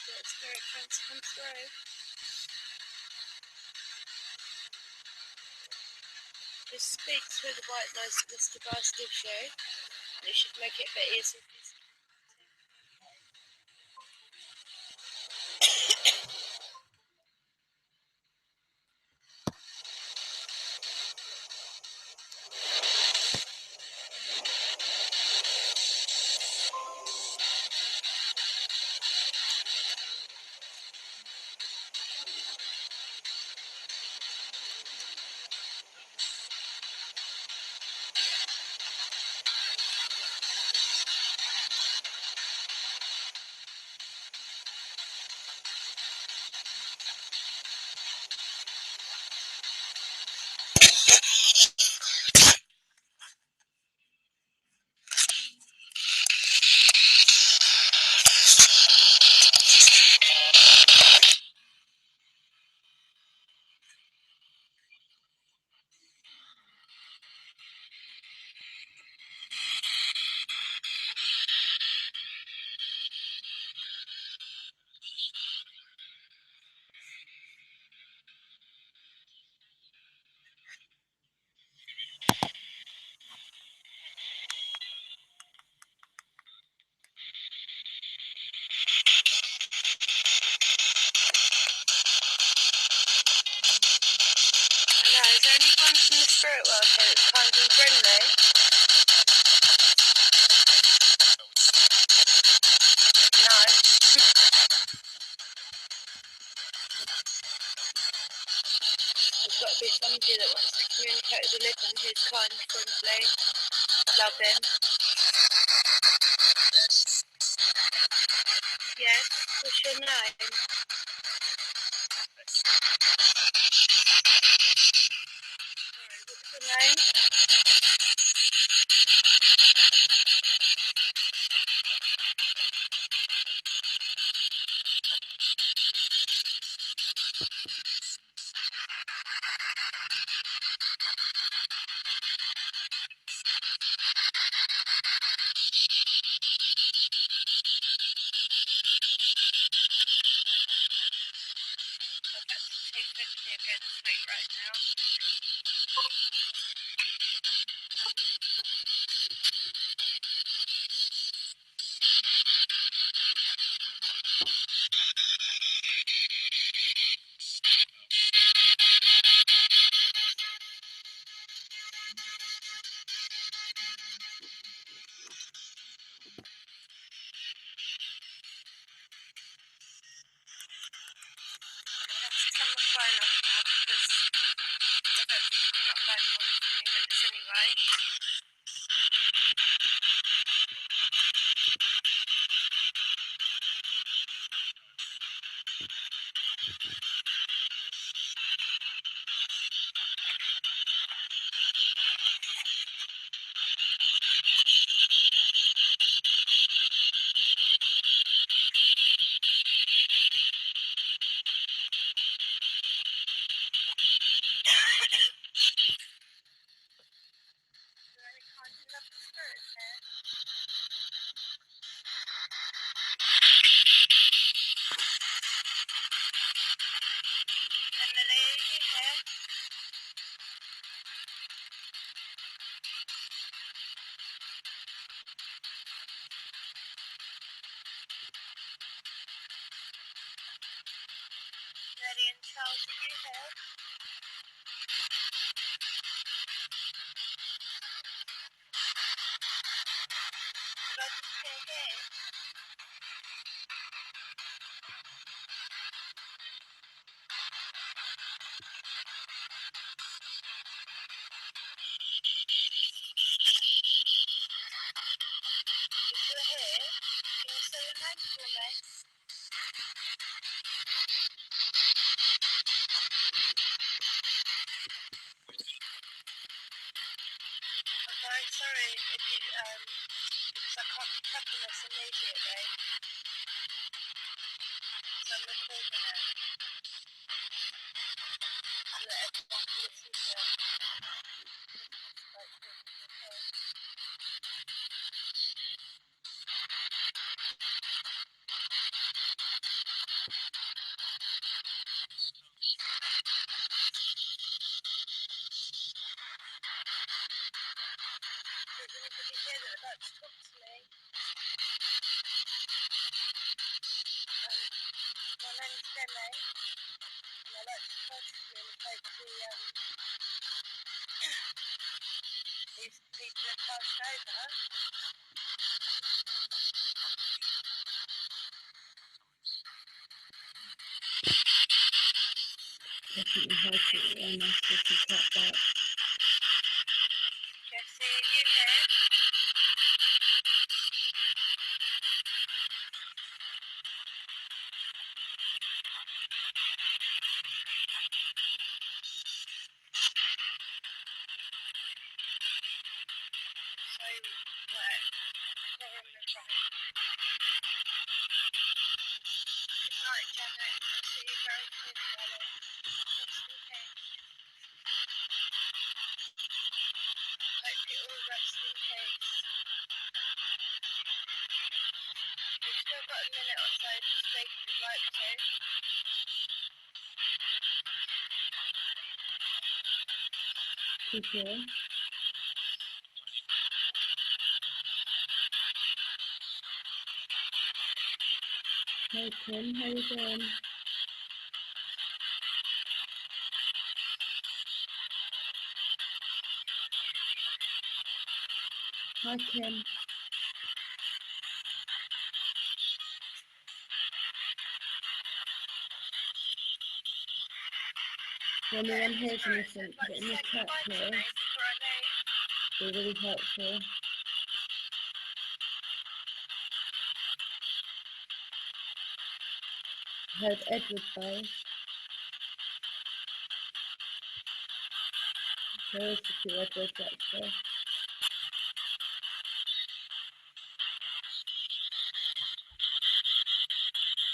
Let spirit trying to come through. Just speak through the white noise that this device gives you. And it should make it a bit easier. Hello, is there anyone from the spirit world here that's kind and friendly? No. There's got to be somebody that wants to communicate with the living who's kind, friendly, loving. Yes, what's your name? Sorry, what's your May. Against me right now. Turn the phone off now because I don't think we can upload more than 20 minutes anyway. Emily, are you here? Nelly and Charles, are you here? Should I just stay here? If you're here, can you say your name for me? I'm very sorry if you, because I can't pick up on this immediately. So I'm recording it so that everyone can listen to it. Does anybody here that would like to talk to me? My name's Demi, and I'd like to purchase real estate to these people have passed over. Definitely hope it will end us if we cut that. Jessie, are you here? So, right, I can't remember. Good night, Janet. See you very soon, darling. Rest in peace. Hope you all rest in peace. We've still got a minute or so to speak if you'd like to. Good girl. Hey Kim, how you doing? Hi Kim. When anyone hears anything, put it in the chat, please. Be really helpful. Heard Edward though. There is a few Edwards actually.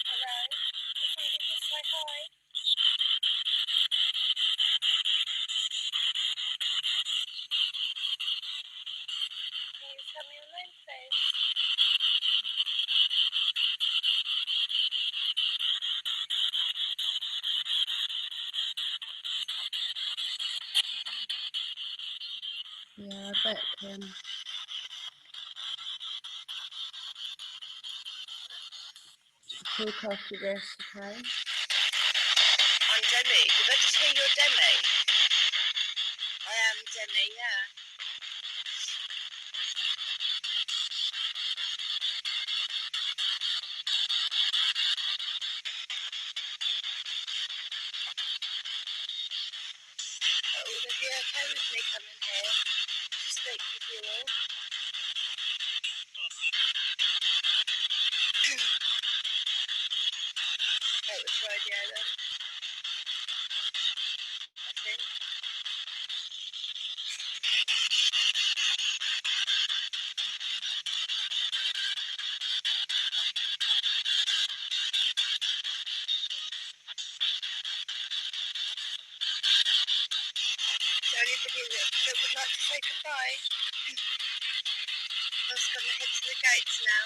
Hello? Just wanted to say hi. Can you tell me your name, please? Yeah, I bet talk after this, okay? I'm Demi. Did I just hear you're Demi? I am Demi, yeah. Would it be okay with me coming here to speak with you all? That was radio then, I think. Is there anybody that would like to say goodbye? I was going to head to the gates now.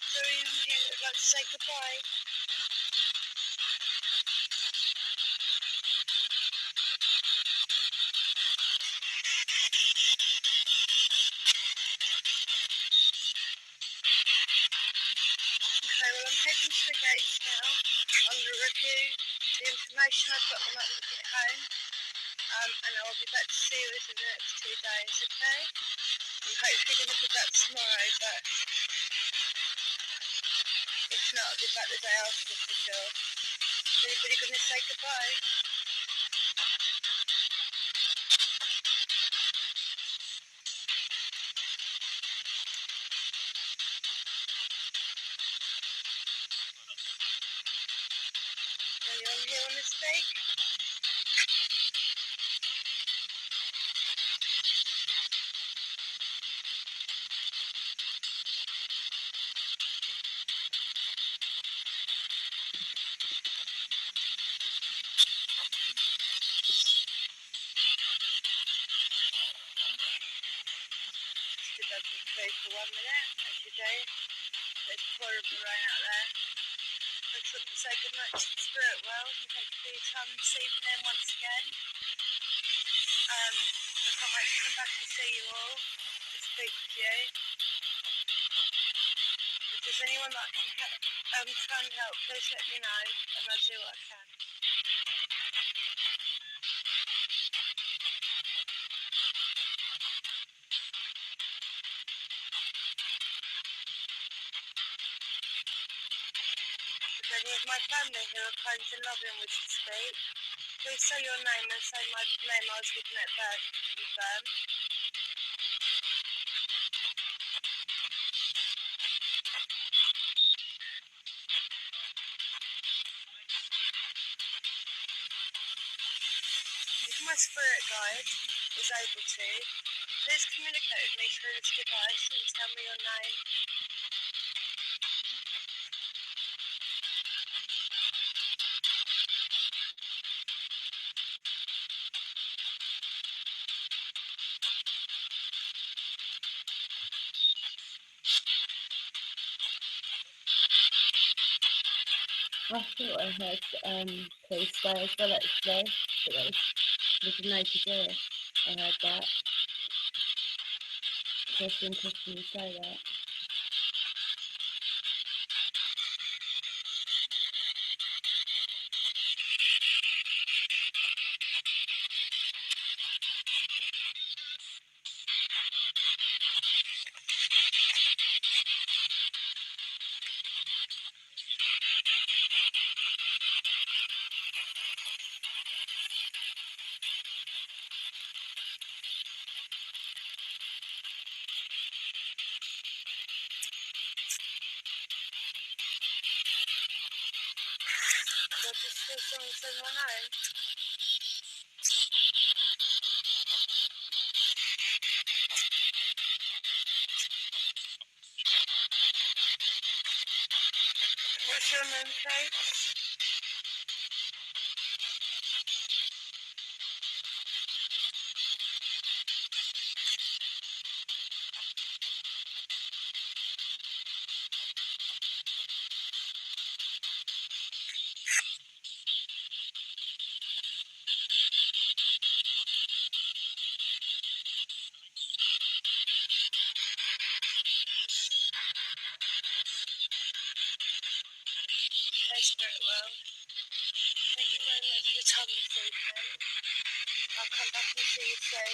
Is there anyone here that would like to say goodbye? Okay, well I'm heading to the gates now. I'm going to review the information I've got when I get home. And I'll be back to see you within the next 2 days, okay? I'm hopefully going to be back tomorrow, but if not, I'll be back the day after for sure. Is anybody going to say goodbye? Anyone here want to speak? Stood up and pray for 1 minute, as you do. There's horrible rain out there. I just want to say good night to the spirit world and thank you for your time this evening once again. I can't wait to come back and see you all, to speak with you. If there's anyone that can try and help, please let me know and I'll do what I can. If any of my family who are kind and loving wish to speak, please say your name and say my name I was given at birth to confirm. If my spirit guide is able to, please communicate with me through this device and tell me your name. I thought I heard please stay as well actually, but that was a no to do. I heard that. So it's interesting you say that. So just feel someone say my name. What's your name, Trace? Hey, Spirit World. Thank you very much for your time this evening. I'll come back and see you soon.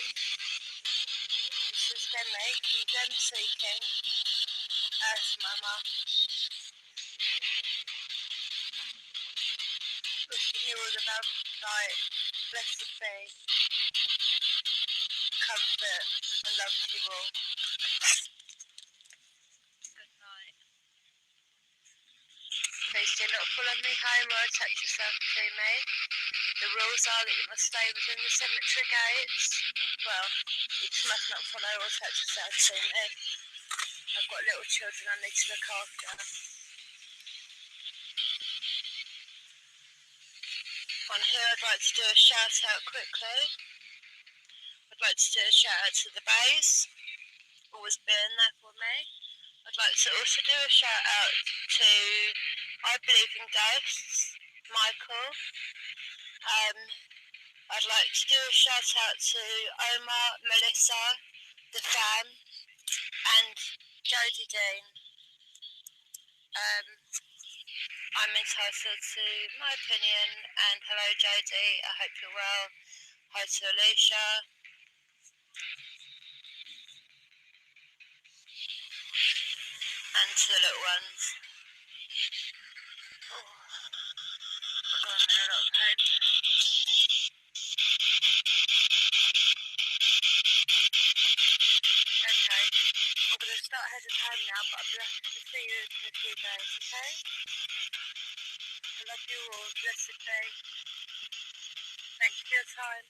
This is Demi, from Dem Seeking, Earth Mama. Wishing you all the love, light, blessed be, comfort, and love to you all. Good night. Please do not follow me home or attach yourself to me. The rules are that you must stay within the cemetery gates. Well, you just must not follow or attach yourself to me. I've got little children I need to look after. On here I'd like to do a shout out quickly. I'd like to do a shout out to the Bays, always being there for me. I'd like to also do a shout out to I Believe in Ghosts, Michael. I'd like to do a shout out to Omar, Melissa, the fam, and Jodie Dean. I'm entitled to my opinion, and hello Jodie, I hope you're well. Hi to Alicia. And to the little ones. Oh, I'm in a lot of pain. Okay, I'm going to start heading home now, but I'll be back to see you in a few days, okay? I love you all, blessed day. Thank you for your time.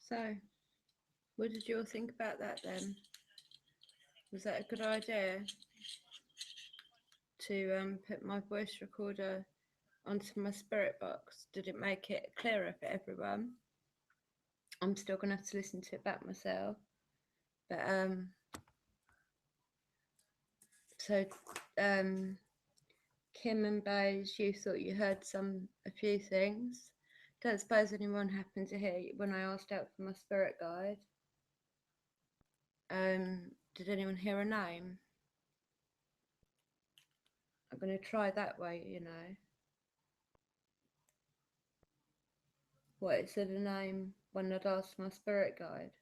So, what did you all think about that then? Was that a good idea to put my voice recorder onto my spirit box? Did it make it clearer for everyone? I'm still gonna have to listen to it back myself. But so Kim and Baze, you thought you heard a few things. Don't suppose anyone happened to hear when I asked out for my spirit guide. Did anyone hear a name? I'm gonna try that way, you know. What, it said a name when I'd asked my spirit guide?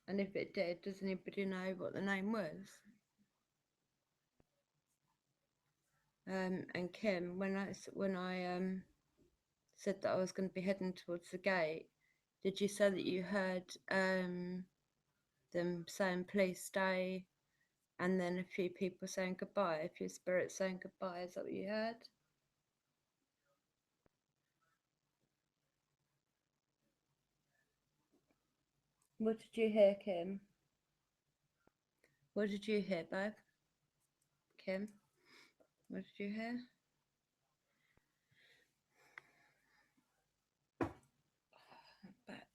And if it did, does anybody know what the name was? And Kim, when I said that I was going to be heading towards the gate, did you say that you heard them saying please stay, and then a few people saying goodbye? A few spirits saying goodbye. Is that what you heard? What did you hear, Kim? What did you hear, babe? Kim, what did you hear? Back.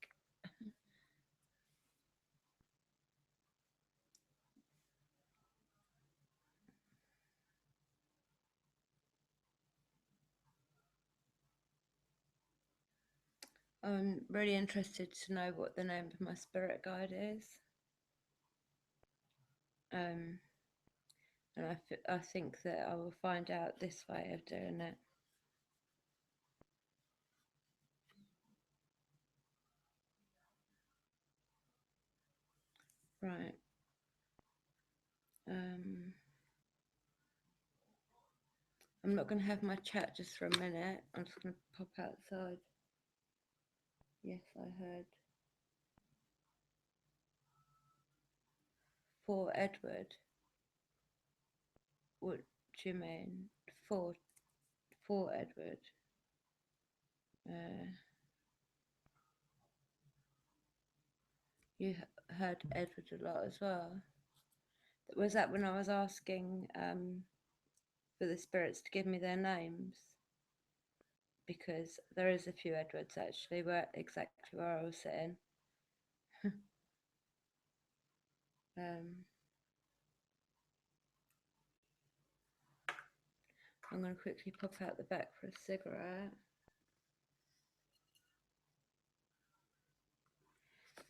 I'm really interested to know what the name of my spirit guide is. And I think that I will find out this way of doing it. Right. I'm not going to have my chat just for a minute. I'm just going to pop outside. Yes, I heard. For Edward. What do you mean? For for Edward. You heard Edward a lot as well. Was that when I was asking for the spirits to give me their names? Because there is a few Edwards actually, where exactly where I was sitting. I'm going to quickly pop out the back for a cigarette.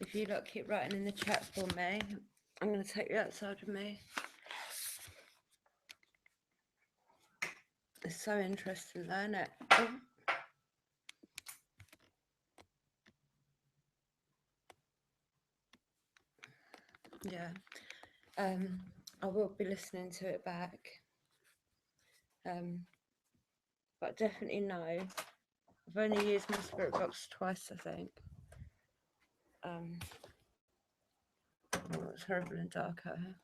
If you lot keep writing in the chat for me, I'm going to take you outside with me. It's so interesting, though, isn't it? Oh. Yeah. I will be listening to it back. But definitely no. I've only used my spirit box twice, I think. Oh, it's horrible and dark out here.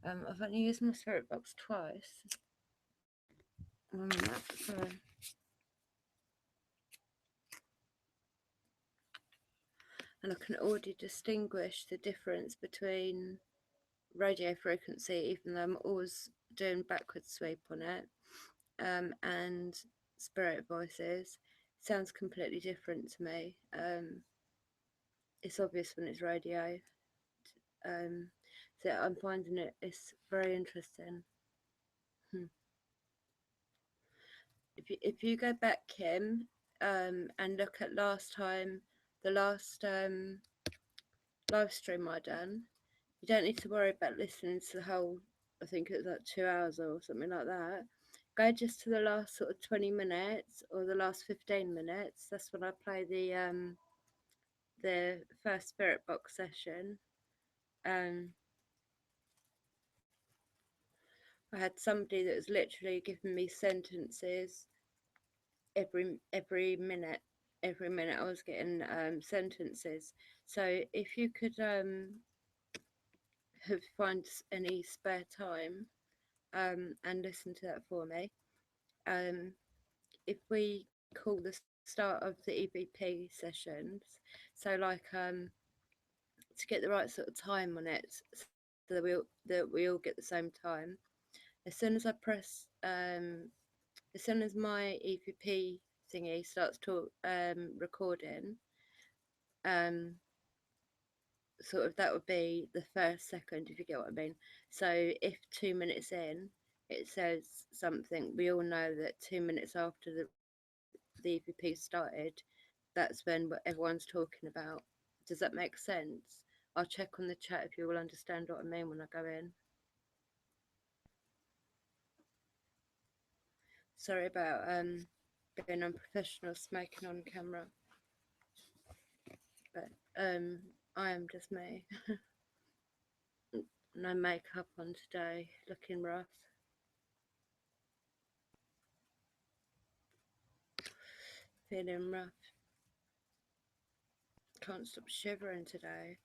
I've only used my spirit box twice. Sorry. And I can already distinguish the difference between radio frequency, even though I'm always doing backward sweep on it, and spirit voices. Sounds completely different to me. It's obvious when it's radio. So I'm finding it's very interesting. If you go back, Kim, and look at the last live stream I done, you don't need to worry about listening to the whole, I think it was like 2 hours or something like that. Go just to the last sort of 20 minutes or the last 15 minutes. That's when I play the first spirit box session. I had somebody that was literally giving me sentences every minute. Every minute I was getting sentences. So if you could find any spare time and listen to that for me. If we call the start of the EVP sessions, so like to get the right sort of time on it, so that we all get the same time. As soon as I press, as soon as my EVP thingy starts to recording, sort of that would be the first second, if you get what I mean. So if 2 minutes in it says something, we all know that 2 minutes after the EVP started, that's when what everyone's talking about. Does that make sense? I'll check on the chat if you will understand what I mean when I go in. Sorry about being unprofessional smoking on camera, but I am just me. No makeup on today, looking rough. Feeling rough. Can't stop shivering today.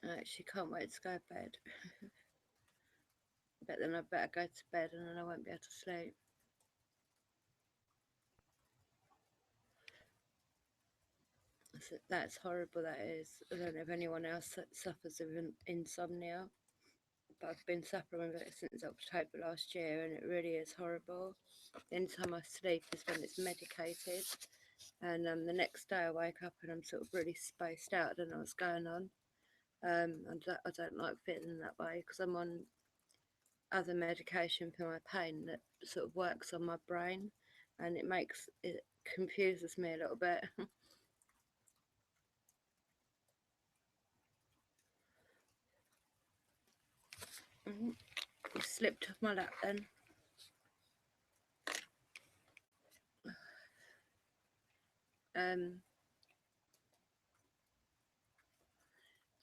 I actually can't wait to go to bed. But then I better go to bed and then I won't be able to sleep. That's horrible, that is. I don't know if anyone else suffers of insomnia, but I've been suffering with it since October last year and it really is horrible. The only time I sleep is when it's medicated, and the next day I wake up and I'm sort of really spaced out. I don't know what's going on. I don't like feeling that way because I'm on other medication for my pain that sort of works on my brain, and it confuses me a little bit. You slipped off my lap then.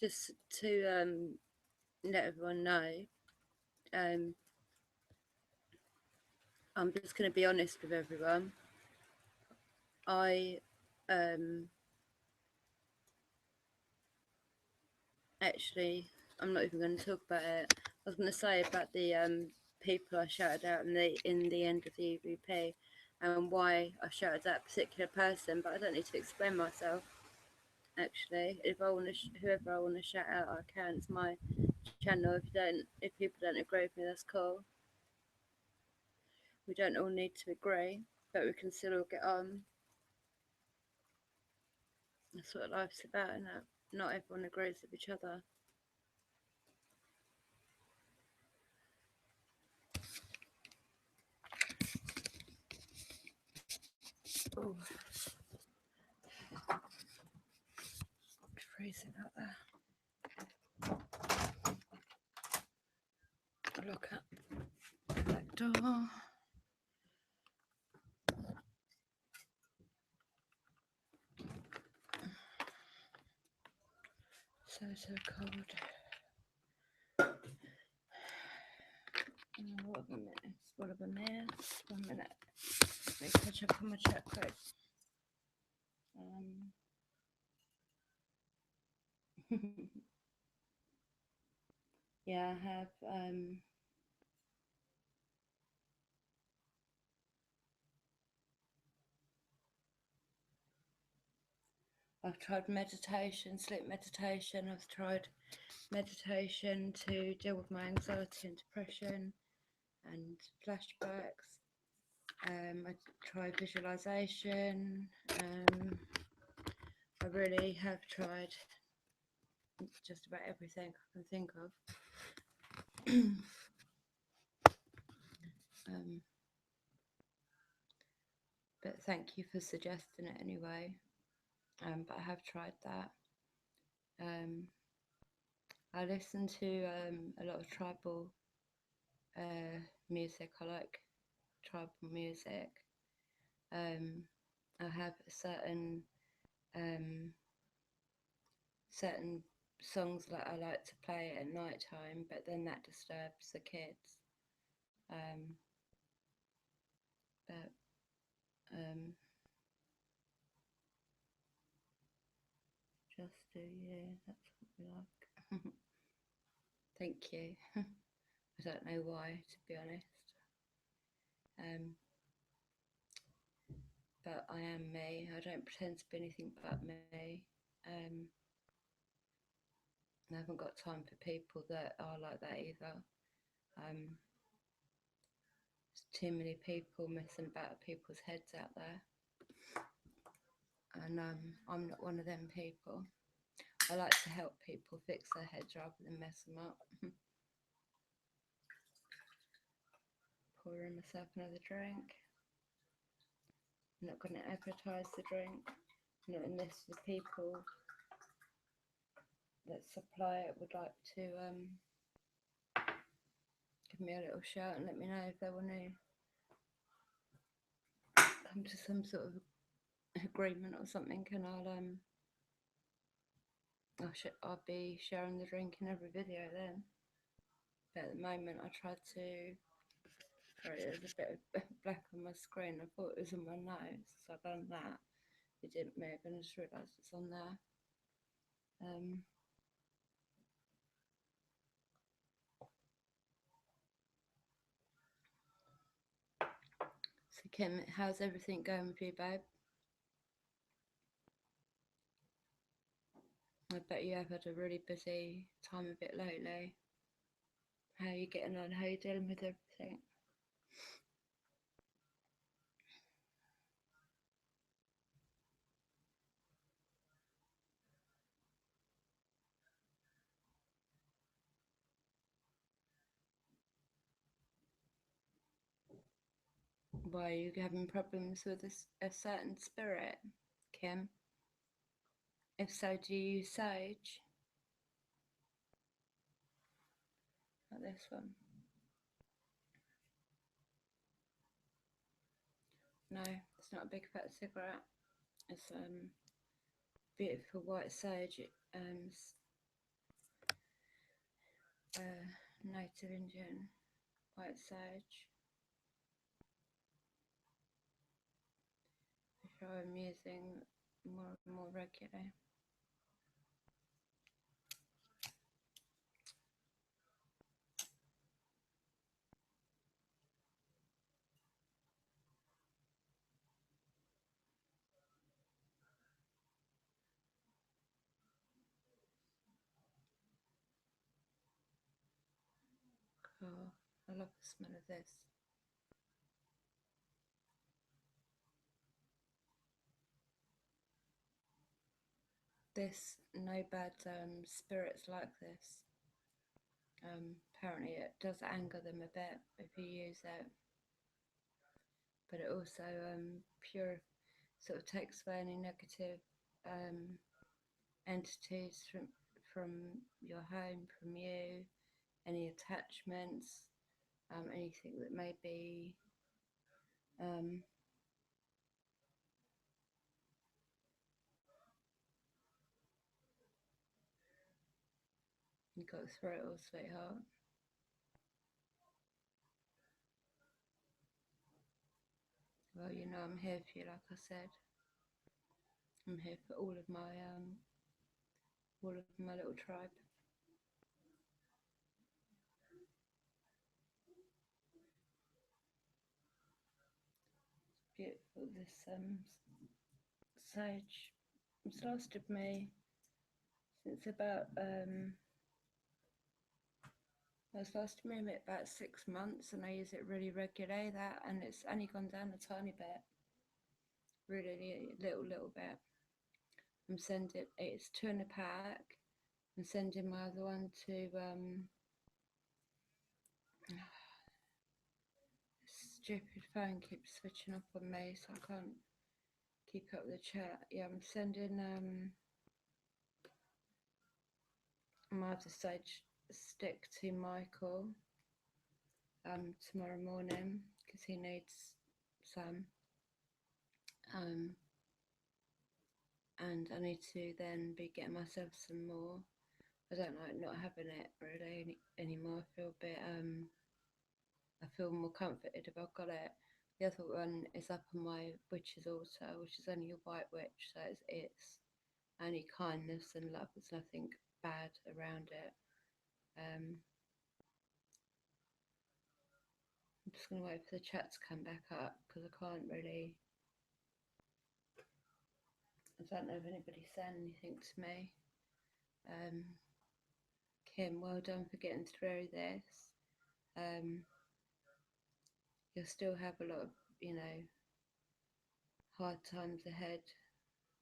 Just to let everyone know, I'm just going to be honest with everyone. Actually, I'm not even going to talk about it. I was going to say about the people I shouted out in the end of the EVP and why I shouted that particular person, but I don't need to explain myself. Actually, if I want to, whoever I want to shout out, I can. It's my channel. If people don't agree with me, that's cool. We don't all need to agree, but we can still all get on. That's what life's about, isn't it? Not everyone agrees with each other. Oh, it's freezing out there. Look up that door. So cold. Oh, what a mess. What a mess. 1 minute. Let me catch up on my chat quick. Yeah, I have I've tried meditation, sleep meditation. I've tried meditation to deal with my anxiety and depression and flashbacks. I tried visualization. I really have tried just about everything I can think of. But thank you for suggesting it anyway. But I have tried that. I listen to a lot of tribal music. I like tribal music. I have certain songs that I like to play at night time, but then that disturbs the kids. Just do you, that's what we like. Thank you. I don't know why, to be honest. But I am me. I don't pretend to be anything but me. I haven't got time for people that are like that either. There's too many people messing about people's heads out there. And I'm not one of them people. I like to help people fix their heads rather than mess them up. Pouring myself another drink. I'm not going to advertise the drink, not unless the people that supply it would like to give me a little shout and let me know if they want to come to some sort of agreement or something, and I'll be sharing the drink in every video then. But at the moment I tried to. Sorry, there's a bit of black on my screen. I thought it was on my nose, so I've done that. It didn't move, and I just realised it's on there. So Kim, how's everything going with you, babe? I bet you have had a really busy time of it lately. How are you getting on? How are you dealing with everything? Why are you having problems with a certain spirit, Kim? If so, do you use sage? Like this one? No, it's not a big fat cigarette. It's beautiful white sage. Native Indian white sage, which I'm using more and more regularly. car. I love the smell of this. No bad spirits like this. Apparently it does anger them a bit if you use it, but it also sort of takes away any negative entities from your home, from you, any attachments, anything that may be you got through it all, sweetheart. Well, you know I'm here for you, like I said. I'm here for all of my little tribe. Beautiful, this sage. It's lasted me since about it's lasted me about 6 months, and I use it really regularly. And it's only gone down a tiny bit, really little bit. I'm sending it's 2 in a pack. I'm sending my other one to stupid phone keeps switching off on me, so I can't keep up the chat. Yeah, I'm sending my other sage stick to Michael tomorrow morning because he needs some. And I need to then be getting myself some more. I don't like not having it really anymore. I feel a bit I feel more comforted if I've got it. The other one is up on my witch's altar, which is only a white witch, so it's only kindness and love. There's nothing bad around it. I'm just going to wait for the chat to come back up because I can't really. I don't know if anybody's saying anything to me. Kim, well done for getting through this. You'll still have a lot of, hard times ahead,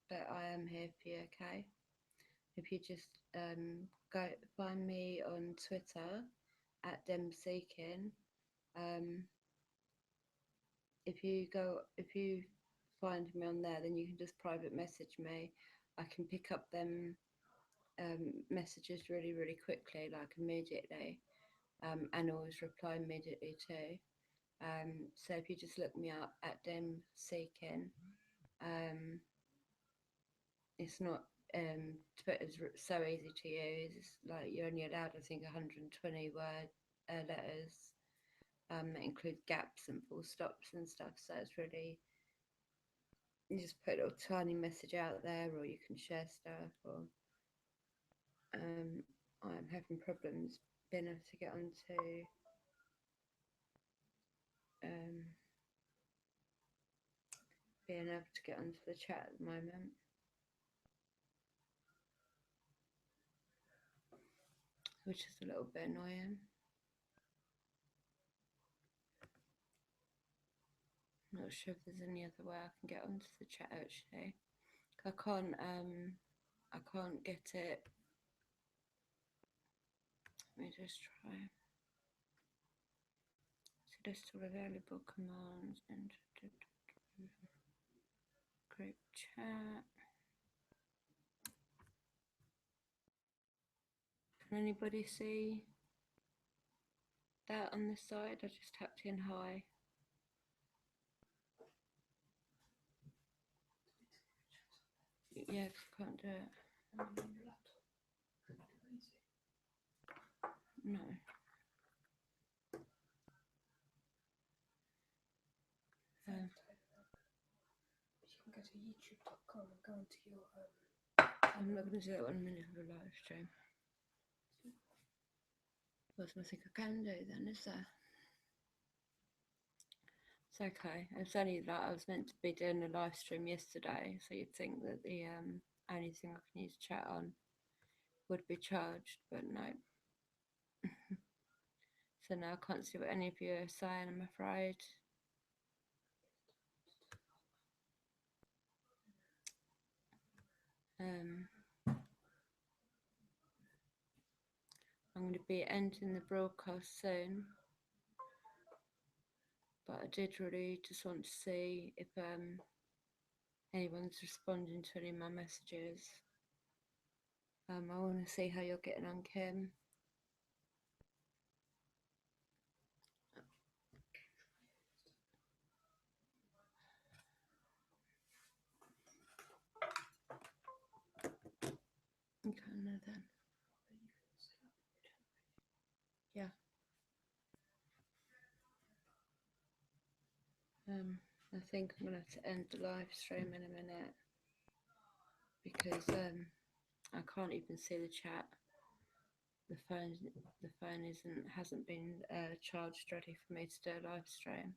but I am here for you, okay? If you just go find me on Twitter at DemSeeking. If you find me on there, then you can just private message me. I can pick up them messages really quickly, like immediately, and always reply immediately too. So if you just look me up at DemSeeking, it's not Twitter's so easy to use. It's like you're only allowed, I think, 120 word letters. That include gaps and full stops and stuff. So it's really, you just put a little tiny message out there, or you can share stuff. Or I'm having problems being able to get onto the chat at the moment, which is a little bit annoying. I'm not sure if there's any other way I can get onto the chat actually. I can't get it. Let me just try. So list all available commands and group chat. Can anybody see that on this side? I just tapped in hi. Yeah, I can't do it. No. You can go to youtube.com and go into your I'm not going to do that 1 minute of a live stream. There's nothing I can do then, is there? It's okay. It's only that I was meant to be doing a live stream yesterday, so you'd think that the only thing I can use chat on would be charged, but no. So now I can't see what any of you are saying, I'm afraid. I'm going to be ending the broadcast soon, but I did really just want to see if anyone's responding to any of my messages. I want to see how you're getting on, Kim. Okay, no then. Yeah. I think I'm gonna have to end the live stream in a minute because I can't even see the chat. The phone hasn't been charged ready for me to do a live stream.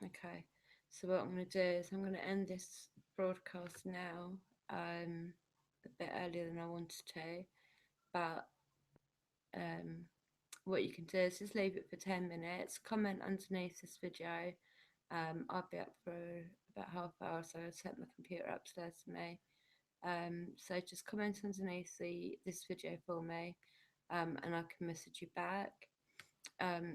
Okay, so what I'm going to do is I'm going to end this broadcast now, a bit earlier than I wanted to, but what you can do is just leave it for 10 minutes, comment underneath this video. I'll be up for about half hour, so I'll set my computer upstairs for me. So just comment underneath this video for me, and I can message you back.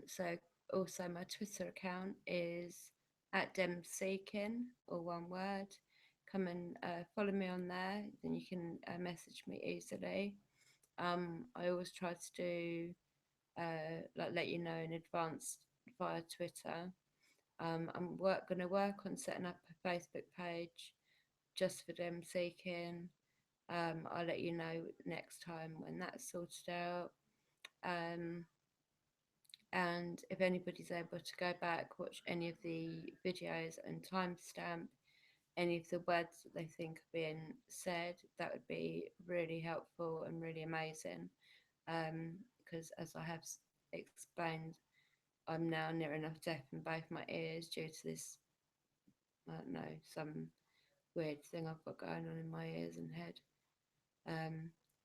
So also my Twitter account is @demseeking, all one word. Come and follow me on there, then you can message me easily. I always try to do let you know in advance via Twitter. I'm going to work on setting up a Facebook page just for Dem Seeking. I'll let you know next time when that's sorted out. And if anybody's able to go back, watch any of the videos and timestamp any of the words that they think are being said, that would be really helpful and really amazing. Because as I have explained, I'm now near enough deaf in both my ears due to this, I don't know, some weird thing I've got going on in my ears and head.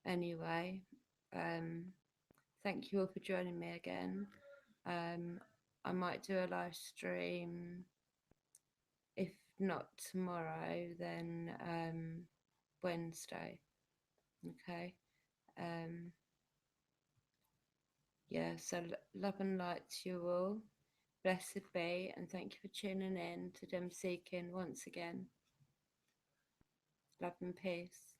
Anyway, thank you all for joining me again. I might do a live stream, if not tomorrow, then Wednesday. Okay. Yeah, so love and light to you all. Blessed be, and thank you for tuning in to Dem Seeking once again. Love and peace.